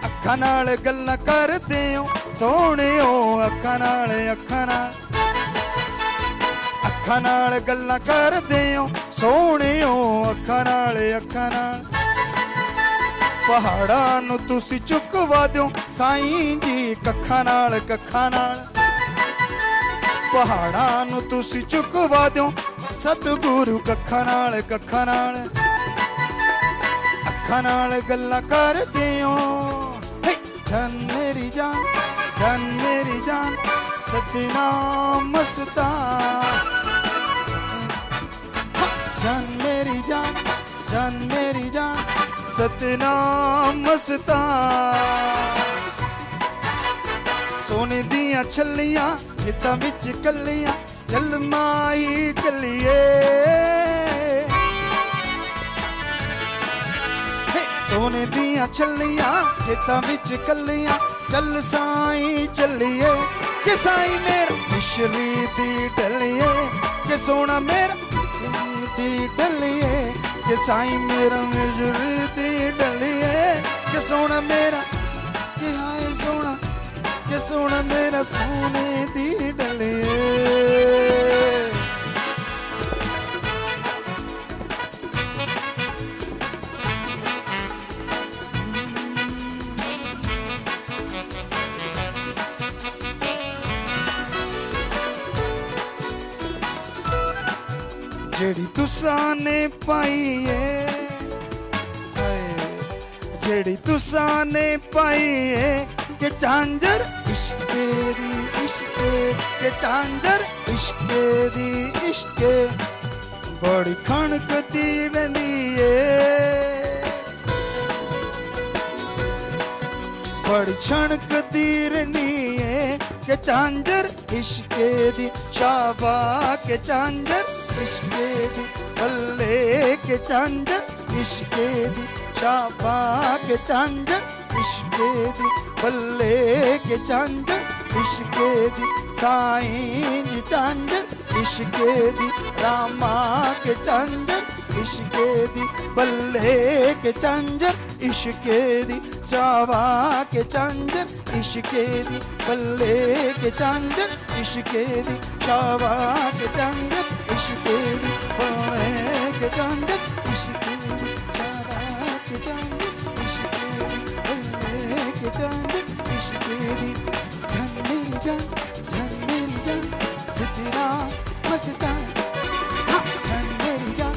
अखां नाल गल्लां करदे हो सोहणियो, अखां नाल, अखां नाल, अखां नाल गल्लां करदे हो सोहणियो, अखां नाल, अखां नाल। पहाड़ां नूं तुसी चुकवा दिओ साईं जी, कखां नाल, कखां नाल। पहाड़ां नूं तुसी चुकवा दिओ सतगुरु, कखां नाल, कखां नाल। अखां नाल गल्लां करदे हो, जान मेरी जान, जान मेरी जान, सतनाम मस्तान। जान मेरी जान, जान मेरी जान, सतनाम मस्तान। सोने दियां छल्लियां खेतां विच कल्लियां, चल माही चलिए। सोने दियां छल्लियां खेतां विच कल्लियां, चल साईं चलिए। कि साईं मेरा मिश्री दी डलिए, कि सोना मेरा दी डलिए। कि साईं मेरा मिश्री दी डलिए, कि सोना मेरा, कि हाय सोना, कि सोना मेरा सोने दी डलिए। जेड़ी तुसां ने पाई है, जेड़ी तुसां ने पाई है, के झांझर इश्क दी, इश्क के झांझर इश्क दी, इश्क बड़ी खणकदी रहिंदी है, बड़ी छणकदी रहिंदी है। के झांझर इश्क दी, शाबा के झांझर इश्क दी, बल्ले के झांझर इश्क दी, शाबा के झांझर इश्क दी, बल्ले के झांझर इश्क दी। साईं जी झांझर इश्क दी, रामा के झांझर इश्क दी, बल्ले के झांझर इश्क दी। शाबा के झांझर इश्क दी, बल्ले के झांझर इश्क दी। शाबा के झांझर इश्क दी, बल्ले के झांझर इश्क दी। शाबा के झांझर इश्क दी, बल्ले के झांझर इश्क दी। जान मेरी जान, जान मेरी जान, सतनाम मस्तान। जान मेरी जान,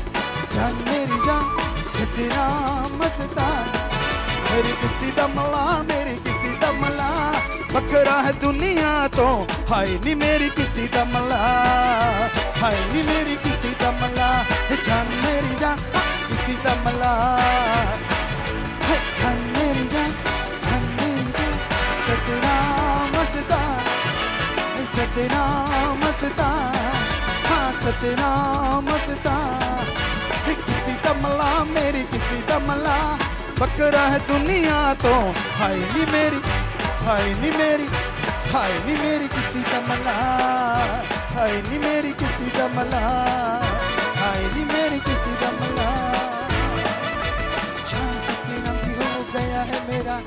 जान मेरी जान, सतनाम मस्तान। मेरी किस्ती दा मला, मेरी किस्ती दा मला, बकरा है दुनिया तो, हाय नी मेरी किस्ती दा मला, हाय नी मेरी किस्ती दा मला। जान मेरी जान, किस्ती दा मला, जान मेरी जान, जान मेरी जान, सतनाम मस्तान, सतनाम मस्तान, हाँ सतनाम मस्तान। किस्ती दा मला, मेरी किस्ती दा मला, बकरा है दुनिया तो, हाय नी मेरी, हाय नी मेरी, हाय नी मेरी किस्ती दा मला, हाय नी मेरी किस्ती दा मला, हाय नी मेरी किस्ती दा मला। शाह सतनाम जी हो गया है मेरा,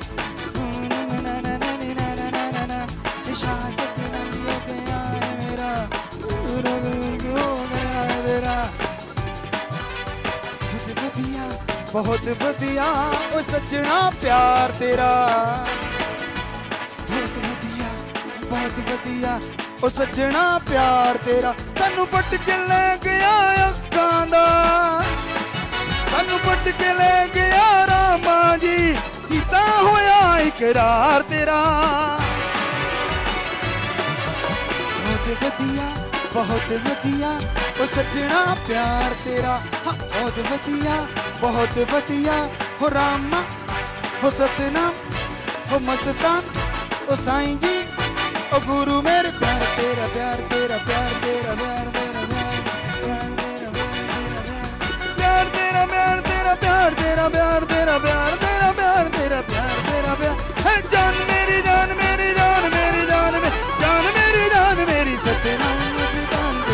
शाह सतनाम जी हो गया है मेरा, हो गया है मेरा। खुद बदिया बहुत वधिया ओ सजना प्यार तेरा, बहुत वधिया बहुत वधिया ओ सजना प्यार तेरा। सानू पट के ले गया अखां दा, सानू पट के ले गया रामा जी, कीता होया इकरार तेरा। बहुत वधिया ओ सजना प्यार तेरा, हाँ बहुत वधिया हो रामा हो सतनाम हो मस्तान ओ साईं जी ओ गुरु मेरे। प्यार तेरा प्यार तेरा प्यार तेरा प्यार तेरा प्यार तेरा प्यार तेरा प्यार तेरा प्यार तेरा प्यार तेरा प्यार तेरा प्यार तेरा प्यार है। जान मेरी जान मेरी जान मेरी जान में जान मेरी जान मेरी सतनाम मस्तान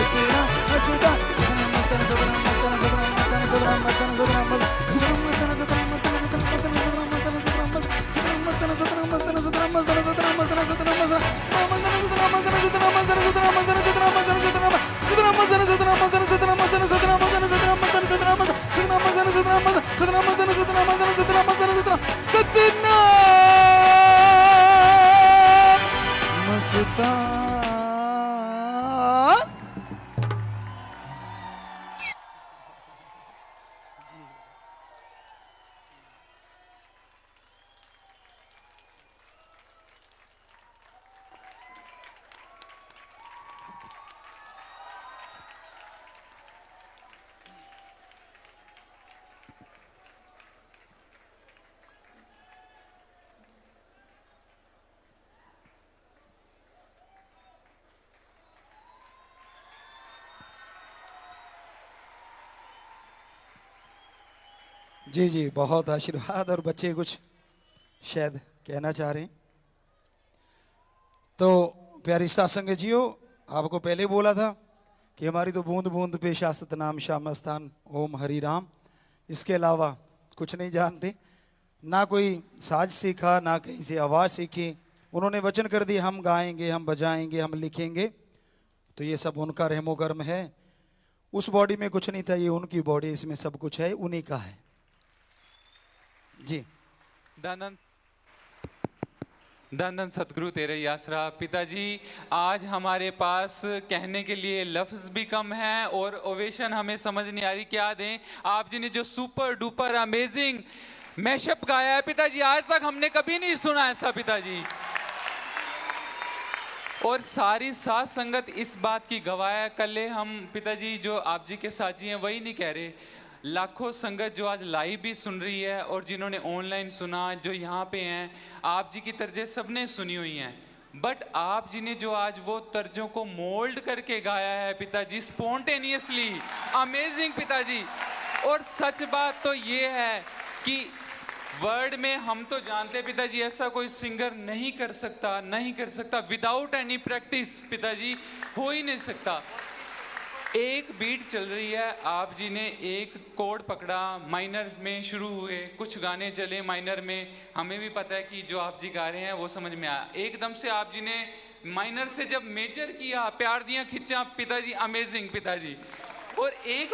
सतनाम मस्तान जी जी बहुत आशीर्वाद। और बच्चे कुछ शायद कहना चाह रहे हैं। तो प्यारी सासंग जियो, आपको पहले बोला था कि हमारी तो बूंद बूंद पे शाश्वत नाम श्याम स्थान ओम हरि राम, इसके अलावा कुछ नहीं जानते, ना कोई साज सीखा ना कहीं से आवाज़ सीखी। उन्होंने वचन कर दिया हम गाएंगे हम बजाएंगे हम लिखेंगे, तो ये सब उनका रहमो कर्म है। उस बॉडी में कुछ नहीं था, ये उनकी बॉडी, इसमें सब कुछ है, उन्हीं का है जी। धन धन सतगुरु तेरे आसरा। पिताजी आज हमारे पास कहने के लिए लफ्ज भी कम है और ओवेशन हमें समझ नहीं आ रही क्या दें। आप जी ने जो सुपर डुपर अमेजिंग मैशअप गाया है पिताजी, आज तक हमने कभी नहीं सुना ऐसा पिताजी। और सारी साथ संगत इस बात की गवाह है। कल हम पिताजी जो आप जी के साथी हैं वही नहीं कह रहे, लाखों संगत जो आज लाइव भी सुन रही है और जिन्होंने ऑनलाइन सुना, जो यहाँ पे हैं, आप जी की तर्जें सबने सुनी हुई हैं। बट आप जी ने जो आज वो तर्जों को मोल्ड करके गाया है पिताजी, स्पॉन्टेनियसली अमेजिंग पिताजी। और सच बात तो ये है कि वर्ड में हम तो जानते पिताजी ऐसा कोई सिंगर नहीं कर सकता विदाउट एनी प्रैक्टिस पिताजी, हो ही नहीं सकता। एक बीट चल रही है, आप जी ने एक कोड पकड़ा, माइनर में शुरू हुए, कुछ गाने चले माइनर में, हमें भी पता है कि जो आप जी गा रहे हैं वो समझ में आया। एकदम से आप जी ने माइनर से जब मेजर किया, प्यार दिया खिंचा पिताजी, अमेजिंग पिताजी। और एक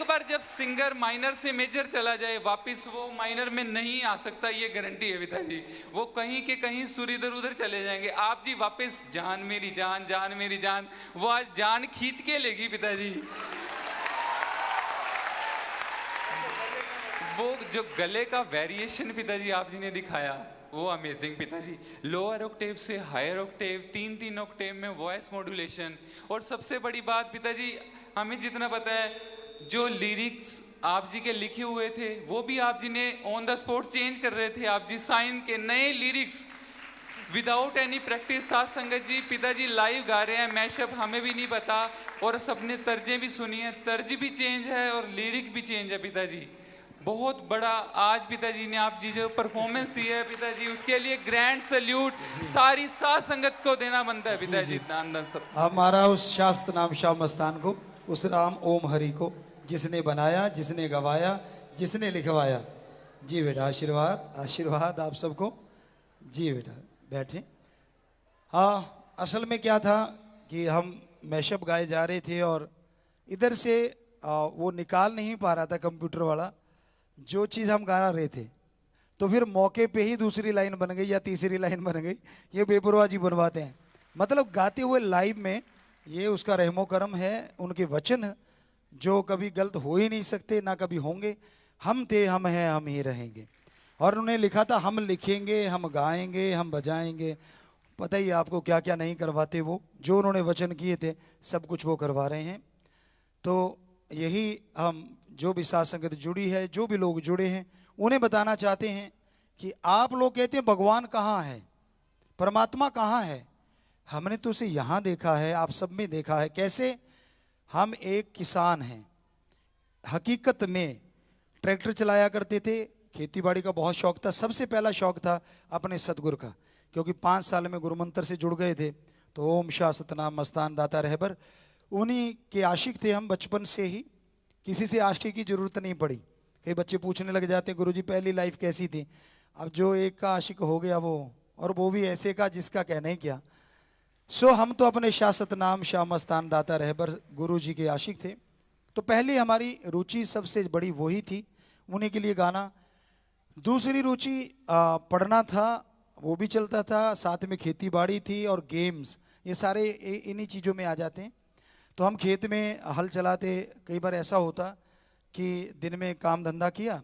बार जब सिंगर माइनर से मेजर चला जाए वापस वो माइनर में नहीं आ सकता, ये गारंटी है पिताजी। वो कहीं के कहीं सुर इधर उधर चले जाएंगे। आप जी वापस जान मेरी जान जान मेरी जान, वो आज जान खींच के लेगी पिताजी। वो जो गले का वेरिएशन पिताजी आप जी ने दिखाया वो अमेजिंग पिताजी। लोअर ऑक्टेव से हायर ऑक्टेव, 3 ऑक्टेव में वॉइस मॉड्यूलेशन। और सबसे बड़ी बात पिताजी, हमें जितना पता है जो लिरिक्स आप जी के लिखे हुए थे वो भी आप जी ने ऑन द स्पॉट चेंज कर रहे थे। आप जी साइन के नए लिरिक्स विदाउट एनी प्रैक्टिस। साथ संगत जी पिताजी लाइव गा रहे हैं मैशअप, हमें भी नहीं पता। और सबने तर्जें भी सुनी है, तर्ज भी चेंज है और लिरिक भी चेंज है पिताजी। बहुत बड़ा आज पिताजी ने आप जी जो परफॉर्मेंस दी है पिताजी, उसके लिए ग्रैंड सैल्यूट सारी साथ संगत को देना बनता है पिताजी। हमारा उस शास्त्र नाम श्याम स्थान को, उस राम ओम हरि को जिसने बनाया, जिसने गवाया, जिसने लिखवाया। जी बेटा आशीर्वाद आशीर्वाद आप सबको। जी बेटा बैठे। हाँ असल में क्या था कि हम मैशअप गाए जा रहे थे और इधर से वो निकाल नहीं पा रहा था कंप्यूटर वाला, जो चीज़ हम गा रहे थे, तो फिर मौके पे ही दूसरी लाइन बन गई या तीसरी लाइन बन गई। ये बेपरवाह जी बनवाते हैं। मतलब गाते हुए लाइव में ये उसका रहमो करम है, उनके वचन जो कभी गलत हो ही नहीं सकते, ना कभी होंगे। हम थे, हम हैं, हम ही रहेंगे। और उन्होंने लिखा था, हम लिखेंगे, हम गाएंगे, हम बजाएंगे। पता ही आपको क्या क्या नहीं करवाते वो, जो उन्होंने वचन किए थे सब कुछ वो करवा रहे हैं। तो यही हम जो भी साथ संगत जुड़ी है, जो भी लोग जुड़े हैं, उन्हें बताना चाहते हैं कि आप लोग कहते हैं भगवान कहाँ है, परमात्मा कहाँ है। हमने तो उसे यहाँ देखा है, आप सब में देखा है। कैसे? हम एक किसान हैं, हकीकत में ट्रैक्टर चलाया करते थे, खेती बाड़ी का बहुत शौक था। सबसे पहला शौक था अपने सतगुरु का, क्योंकि 5 साल में गुरु मंत्र से जुड़ गए थे। तो ओम शाह सतनाम मस्तान दाता रहबर, उन्हीं के आशिक थे हम बचपन से ही। किसी से आशिक की जरूरत नहीं पड़ी। कई बच्चे पूछने लग जाते हैं, गुरुजी पहली लाइफ कैसी थी? अब जो एक का आशिक हो गया वो, और वो भी ऐसे का जिसका कहना ही क्या। सो हम तो अपने शाह सतनाम शाह मस्तान दाता रहबर गुरु जी के आशिक थे। तो पहली हमारी रुचि सबसे बड़ी वही थी, उन्हीं के लिए गाना। दूसरी रुचि पढ़ना था, वो भी चलता था। साथ में खेती बाड़ी थी और गेम्स, ये सारे इन्हीं चीज़ों में आ जाते हैं। तो हम खेत में हल चलाते। कई बार ऐसा होता कि दिन में काम धंधा किया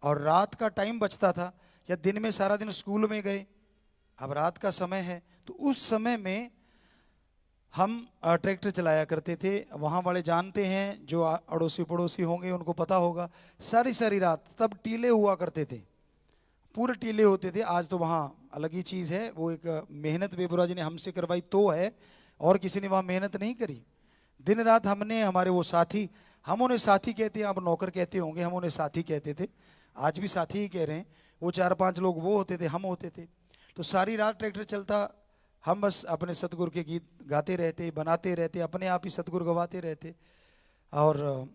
और रात का टाइम बचता था, या दिन में सारा दिन स्कूल में गए, अब रात का समय है, तो उस समय में हम ट्रैक्टर चलाया करते थे। वहाँ वाले जानते हैं, जो अड़ोसी पड़ोसी होंगे उनको पता होगा। सारी सारी रात तब टीले हुआ करते थे, पूरे टीले होते थे। आज तो वहाँ अलग ही चीज़ है, वो एक मेहनत बेबुरा जी ने हमसे करवाई तो है, और किसी ने वहाँ मेहनत नहीं करी। दिन रात हमने, हमारे वो साथी, हम उन्हें साथी कहते हैं, आप नौकर कहते होंगे, हम उन्हें साथी कहते थे, आज भी साथी ही कह रहे हैं। वो 4-5 लोग वो होते थे, हम होते थे। तो सारी रात ट्रैक्टर चलता, हम बस अपने सतगुरु के गीत गाते रहते, बनाते रहते, अपने आप ही सतगुरु गवाते रहते। और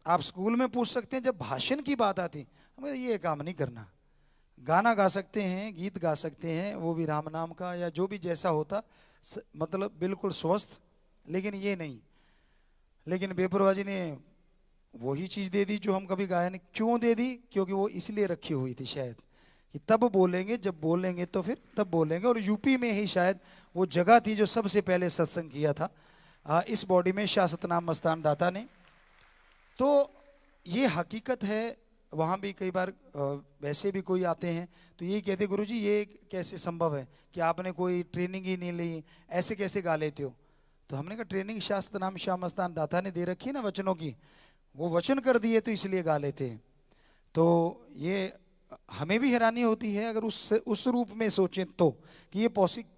आप स्कूल में पूछ सकते हैं, जब भाषण की बात आती, हमें ये काम नहीं करना। गाना गा सकते हैं, गीत गा सकते हैं, वो भी राम नाम का या जो भी जैसा होता, मतलब बिल्कुल स्वस्थ, लेकिन ये नहीं। लेकिन बेपरवाह जी ने वही चीज़ दे दी जो हम कभी गाया नहीं। क्यों दे दी? क्योंकि वो इसलिए रखी हुई थी शायद, कि तब बोलेंगे, जब बोलेंगे तो फिर तब बोलेंगे। और यूपी में ही शायद वो जगह थी जो सबसे पहले सत्संग किया था इस बॉडी में शाह सतनाम मस्तान दाता ने। तो ये हकीकत है। वहाँ भी कई बार वैसे भी कोई आते हैं तो यही कहते, गुरुजी ये कैसे संभव है कि आपने कोई ट्रेनिंग ही नहीं ली, ऐसे कैसे गा लेते हो? तो हमने कहा ट्रेनिंग शाह सतनाम शाह मस्तान दाता ने दे रखी है ना वचनों की, वो वचन कर दिए तो इसलिए गा लेते हैं। तो ये हमें भी हैरानी होती है अगर उस रूप में सोचें तो, कि ये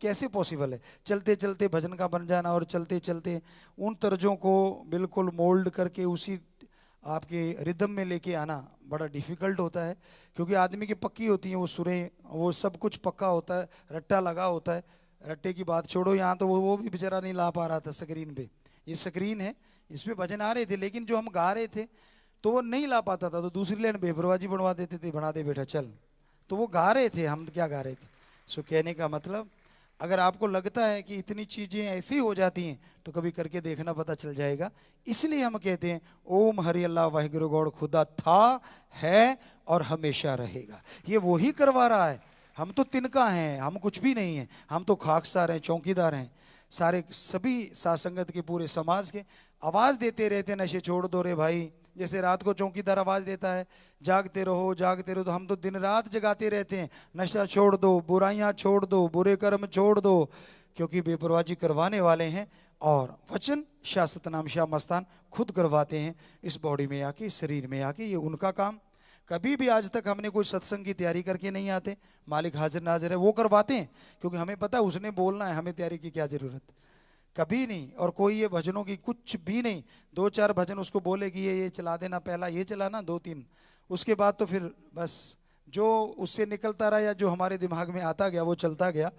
कैसे पॉसिबल है। चलते चलते भजन का बन जाना, और चलते चलते उन तर्जों को बिल्कुल मोल्ड करके उसी आपके रिदम में लेके आना बड़ा डिफिकल्ट होता है। क्योंकि आदमी की पक्की होती हैं वो सुरें, वो सब कुछ पक्का होता है, रट्टा लगा होता है। रट्टे की बात छोड़ो, यहाँ तो वो भी बेचारा नहीं ला पा रहा था स्क्रीन पे। ये स्क्रीन है, इस पे भजन आ रहे थे, लेकिन जो हम गा रहे थे तो वो नहीं ला पाता था। तो दूसरी लाइन बेपरवाजी बनवा देते थे, बना दे बेटा चल। तो वो गा रहे थे, हम क्या गा रहे थे। सो कहने का मतलब, अगर आपको लगता है कि इतनी चीज़ें ऐसी हो जाती हैं तो कभी करके देखना, पता चल जाएगा। इसलिए हम कहते हैं ओम हरि अल्लाह वाहिगुरु गौड़ खुदा था, है और हमेशा रहेगा। ये वो ही करवा रहा है। हम तो तिनका हैं, हम कुछ भी नहीं हैं। हम तो खाकसार हैं, चौकीदार हैं। सारे सभी साथ संगत के पूरे समाज के आवाज़ देते रहते, नशे छोड़ दो रे भाई। जैसे रात को चौकीदार आवाज़ देता है, जागते रहो जागते रहो, तो हम तो दिन रात जगाते रहते हैं, नशा छोड़ दो, बुराइयां छोड़ दो, बुरे कर्म छोड़ दो, क्योंकि बेपरवाजी करवाने वाले हैं। और वचन शाह सतनाम शाह मस्तान खुद करवाते हैं इस बॉडी में आके, इस शरीर में आके। ये उनका काम। कभी भी आज तक हमने कोई सत्संग की तैयारी करके नहीं आते। मालिक हाजिर नाजिर है, वो करवाते हैं, क्योंकि हमें पता है उसने बोलना है, हमें तैयारी की क्या जरूरत। कभी नहीं। और कोई ये भजनों की कुछ भी नहीं। 2-4 भजन उसको बोले कि ये चला देना, पहला ये चलाना, 2-3, उसके बाद तो फिर बस जो उससे निकलता रहा या जो हमारे दिमाग में आता गया वो चलता गया।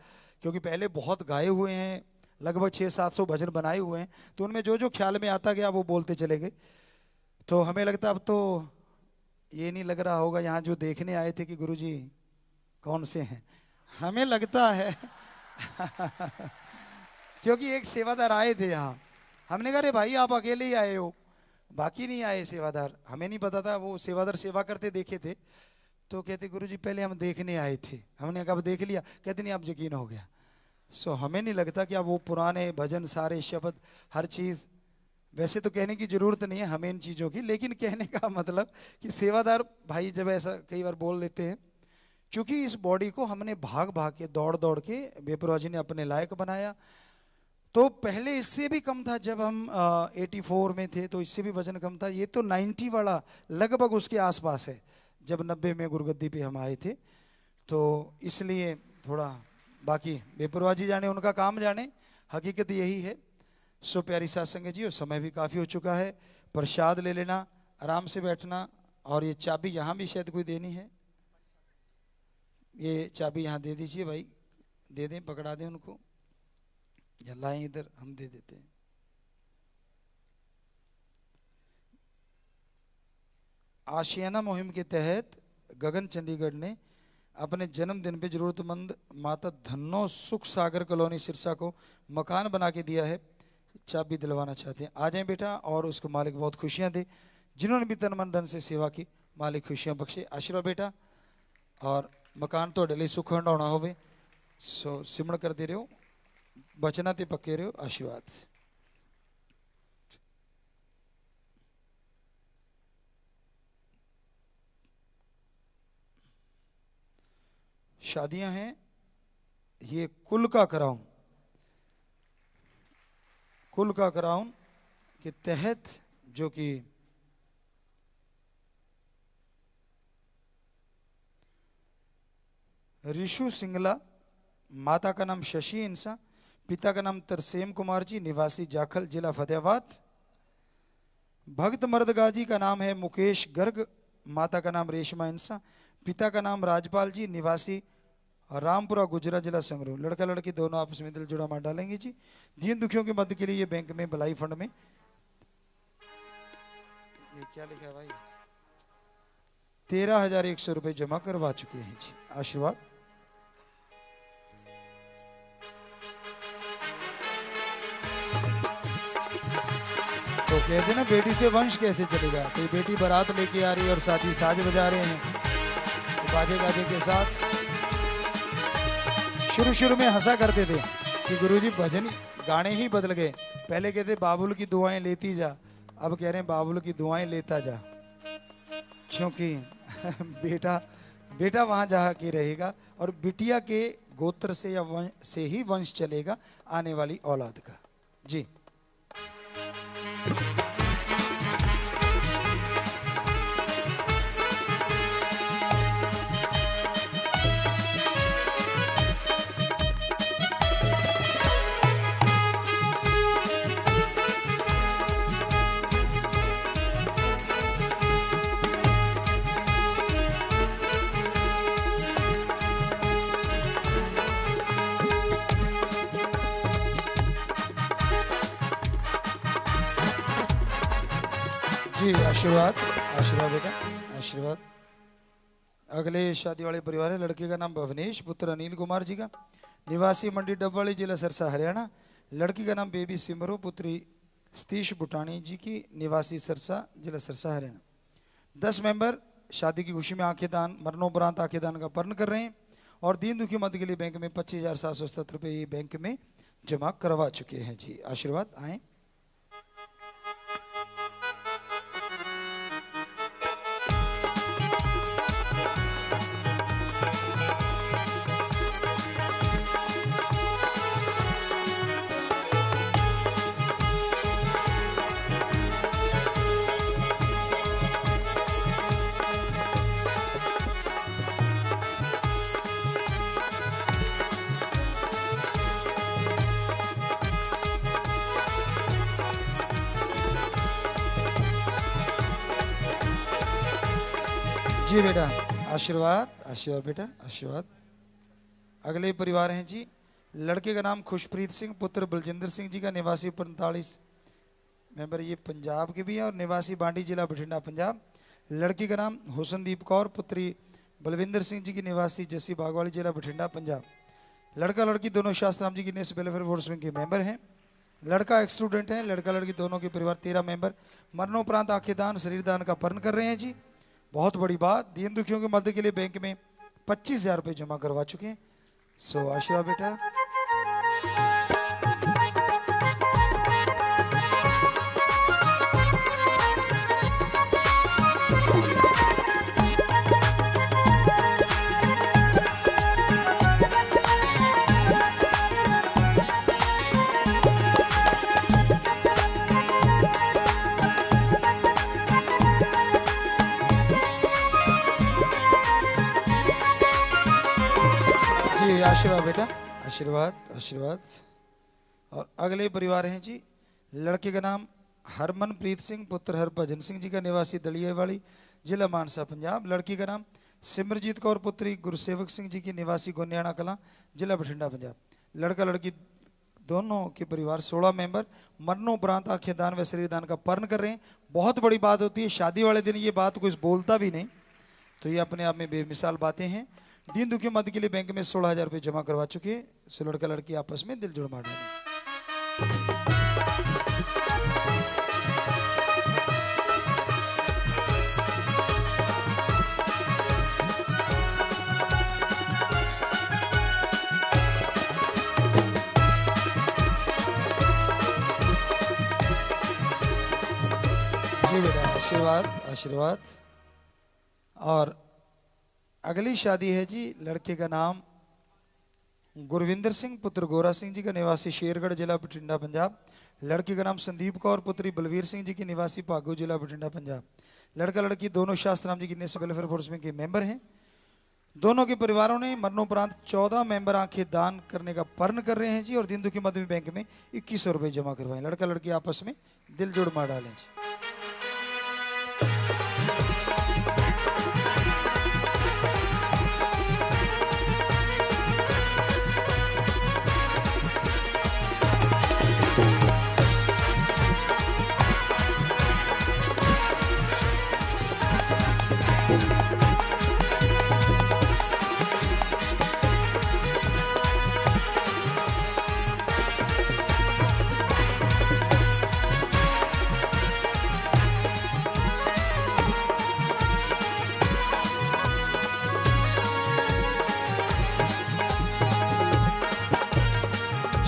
क्योंकि पहले बहुत गाए हुए हैं, लगभग 600-700 भजन बनाए हुए हैं, तो उनमें जो जो ख्याल में आता गया वो बोलते चले गए। तो हमें लगता अब तो ये नहीं लग रहा होगा यहाँ जो देखने आए थे कि गुरुजी कौन से हैं, हमें लगता है क्योंकि एक सेवादार आए थे यहाँ, हमने कहा रे भाई आप अकेले ही आए हो, बाकी नहीं आए सेवादार, हमें नहीं पता था। वो सेवादार सेवा करते देखे थे तो कहते गुरुजी पहले हम देखने आए थे। हमने कब देख लिया? कहते नहीं, अब यकीन हो गया। सो हमें नहीं लगता कि अब वो पुराने भजन सारे शब्द हर चीज़, वैसे तो कहने की ज़रूरत नहीं है हमें इन चीज़ों की, लेकिन कहने का मतलब कि सेवादार भाई जब ऐसा कई बार बोल देते हैं, क्योंकि इस बॉडी को हमने भाग भाग के दौड़ दौड़ के बेपरवाह जी ने अपने लायक बनाया। तो पहले इससे भी कम था, जब हम 84 में थे तो इससे भी वजन कम था। ये तो 90 वाला लगभग उसके आसपास है जब 90 में गुरुगद्दी पे हम आए थे। तो इसलिए थोड़ा, बाकी बेपरवाह जी जाने, उनका काम जाने, हकीकत यही है। सो प्यारी साथ संगत जी, और समय भी काफ़ी हो चुका है। प्रसाद ले लेना, आराम से बैठना। और ये चाबी यहाँ भी शायद कोई देनी है, ये चाबी यहाँ दे दीजिए भाई, दे दें, पकड़ा दें उनको, या लाएं इधर, हम दे देते हैं। आशियाना मुहिम के तहत गगन चंडीगढ़ ने अपने जन्मदिन पे जरूरतमंद माता धन्नो सुख सागर कॉलोनी सिरसा को मकान बना के दिया है। चाबी दिलवाना चाहते हैं, आ जाएं बेटा, और उसको मालिक बहुत खुशियां दे। जिन्होंने भी तन मन धन से सेवा की, मालिक खुशियां बख्शे। आशीर्वाद बेटा, और मकान तो लिए सुख हंडाउना होवे। सो सिमरण करते रहो, बचना ते पक्के रहो, आशीर्वाद से। शादियां हैं, ये कुल का कराऊं, कुल का कराऊं के तहत, जो कि ऋषु सिंगला, माता का नाम शशि इंसा, पिता का नाम तरसेम कुमार जी, निवासी जाखल, जिला फतेहाबाद। भक्त मर्दगाजी का नाम है मुकेश गर्ग, माता का नाम रेशमा इंसा, पिता का नाम राजपाल जी, निवासी रामपुरा गुजरा, जिला संगरूर। लड़का लड़की दोनों आपस में दिल जुड़ा मार डालेंगे जी। दीन दुखियों की मदद के लिए ये बैंक में भलाई फंड में, ये क्या लिखा है भाई, 13,100 रुपए जमा करवा चुके हैं जी। आशीर्वाद। तो कहते ना, बेटी से वंश कैसे चलेगा? कोई बेटी बारात लेके आ रही है और साथी साज बजा रहे हैं, तो बाजे गाजे के साथ। शुरू में हंसा करते थे कि गुरुजी भजन गाने ही बदल गए। पहले कहते बाबुल की दुआएं लेती जा, अब कह रहे हैं बाबुल की दुआएं लेता जा, क्योंकि बेटा वहां जहाँ के रहेगा और बिटिया के गोत्र से या वंश से ही वंश चलेगा आने वाली औलाद का जी। जी आशीर्वाद, आशीर्वाद बेटा, आशीर्वाद। अगले शादी वाले परिवार है। लड़के का नाम भवनेश, पुत्र अनिल कुमार जी का, निवासी मंडी डबवाली, जिला सिरसा, हरियाणा। लड़की का नाम बेबी सिमरो, पुत्री सतीश बुटानी जी की, निवासी सिरसा, जिला सिरसा, हरियाणा। 10 मेंबर शादी की खुशी में आंखें दान, मरणोपरांत आंखें दान का पर्ण कर रहे हैं और दीन दुखी मद के लिए बैंक में 25,770 रुपये ये बैंक में जमा करवा चुके हैं जी। आशीर्वाद। आए जी बेटा, आशीर्वाद, आशीर्वाद बेटा, आशीर्वाद। अगले परिवार हैं जी। लड़के का नाम खुशप्रीत सिंह, पुत्र बलजिंदर सिंह जी का, निवासी 45 मेंबर ये पंजाब के भी हैं और निवासी बांडी, जिला बठिंडा, पंजाब। लड़की का नाम हुसनदीप कौर, पुत्री बलविंदर सिंह जी की, निवासी जस्सी बागवाली, जिला बठिंडा, पंजाब। लड़का लड़की दोनों शास्त्राम जी की नेस वेलफेयर फोर्स विंग के मेंबर हैं लड़का एक स्टूडेंट है, लड़का लड़की दोनों के परिवार 13 मेंबर मरणोपरांत आंखें दान शरीर दान का पर्ण कर रहे हैं जी। बहुत बड़ी बात, दीन दुखियों की मदद के लिए बैंक में 25,000 रुपये जमा करवा चुके हैं। सो आशीर्वाद बेटा। जी आशीर्वाद बेटा, आशीर्वाद आशीर्वाद। और अगले परिवार हैं जी, लड़के का नाम हरमनप्रीत सिंह पुत्र हरभजन सिंह जी का, निवासी दलियावाड़ी जिला मानसा पंजाब। लड़की का नाम सिमरजीत कौर पुत्री गुरसेवक सिंह जी की, निवासी गोनियाना कलां जिला बठिंडा पंजाब। लड़का लड़की दोनों के परिवार 16 मेंबर मरणोपरांत आंखें दान व शरीर दान का पर्ण कर रहे हैं। बहुत बड़ी बात होती है, शादी वाले दिन ये बात कोई बोलता भी नहीं, तो ये अपने आप में बेमिसाल बातें हैं। दीन दुखी मदद के लिए बैंक में 16,000 रुपये जमा करवा चुके हैं। सो लड़का लड़की आपस में दिल जुड़ मार डालें। जी बेटा आशीर्वाद आशीर्वाद। और अगली शादी है जी, लड़के का नाम गुरविंदर सिंह पुत्र गोरा सिंह जी का, निवासी शेरगढ़ जिला बठिंडा पंजाब। लड़की का नाम संदीप कौर पुत्री बलवीर सिंह जी की, निवासी भागो जिला बठिंडा पंजाब। लड़का लड़की दोनों शास्त्राम जी की नेशनल वेलफेयर फोर्स में के मेंबर हैं। दोनों के परिवारों ने मरणोपरांत 14 मेंबर आंखें दान करने का पर्ण कर रहे हैं जी। और दीन दुखी मदद में बैंक में 2100 रुपये जमा करवाएं। लड़का लड़की आपस में दिल जोड़ मार डालें जी।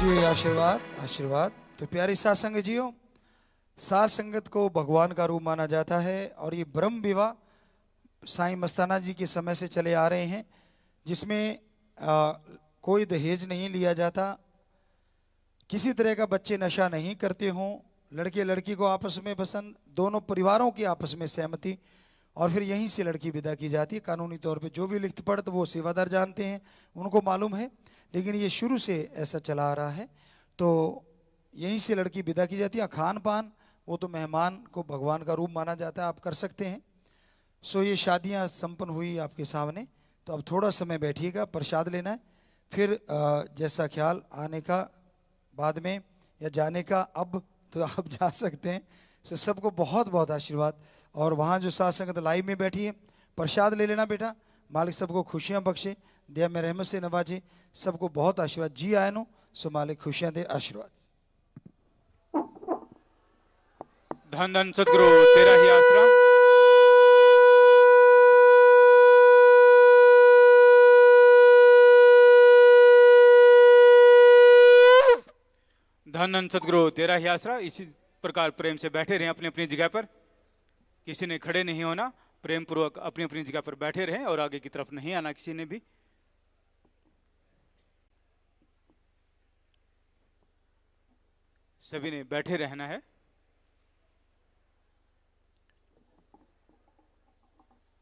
जी आशीर्वाद आशीर्वाद। तो प्यारी साथ संगत जियो, साथ संगत को भगवान का रूप माना जाता है। और ये ब्रह्म विवाह साईं मस्ताना जी के समय से चले आ रहे हैं, जिसमें कोई दहेज नहीं लिया जाता, किसी तरह का बच्चे नशा नहीं करते हों, लड़के लड़की को आपस में पसंद, दोनों परिवारों की आपस में सहमति, और फिर यहीं से लड़की विदा की जाती है। कानूनी तौर पे जो भी लिखत पढ़त वो सेवादार जानते हैं, उनको मालूम है, लेकिन ये शुरू से ऐसा चला आ रहा है। तो यहीं से लड़की विदा की जाती है। खान पान वो तो मेहमान को भगवान का रूप माना जाता है, आप कर सकते हैं। सो ये शादियां संपन्न हुई आपके सामने। तो अब थोड़ा समय बैठिएगा, प्रसाद लेना है, फिर जैसा ख्याल आने का बाद में या जाने का अब तो आप जा सकते हैं। सो सबको बहुत बहुत आशीर्वाद। और वहाँ जो साथ संगत लाइव में बैठी है, प्रसाद ले लेना बेटा। मालिक सबको खुशियाँ बख्शे, दया में रहमत से नवाजे, सबको बहुत आशीर्वाद। जी आए नो, सो मालिक खुशियाँ दे, आशीर्वाद। धन धन सदगुरु तेरा ही आसरा। धन धन सदगुरु तेरा ही आसरा। इसी प्रकार प्रेम से बैठे रहें अपनी अपनी जगह पर, किसी ने खड़े नहीं होना, प्रेम पूर्वक अपनी अपनी जगह पर बैठे रहें और आगे की तरफ नहीं आना किसी ने भी। सभी ने बैठे रहना है।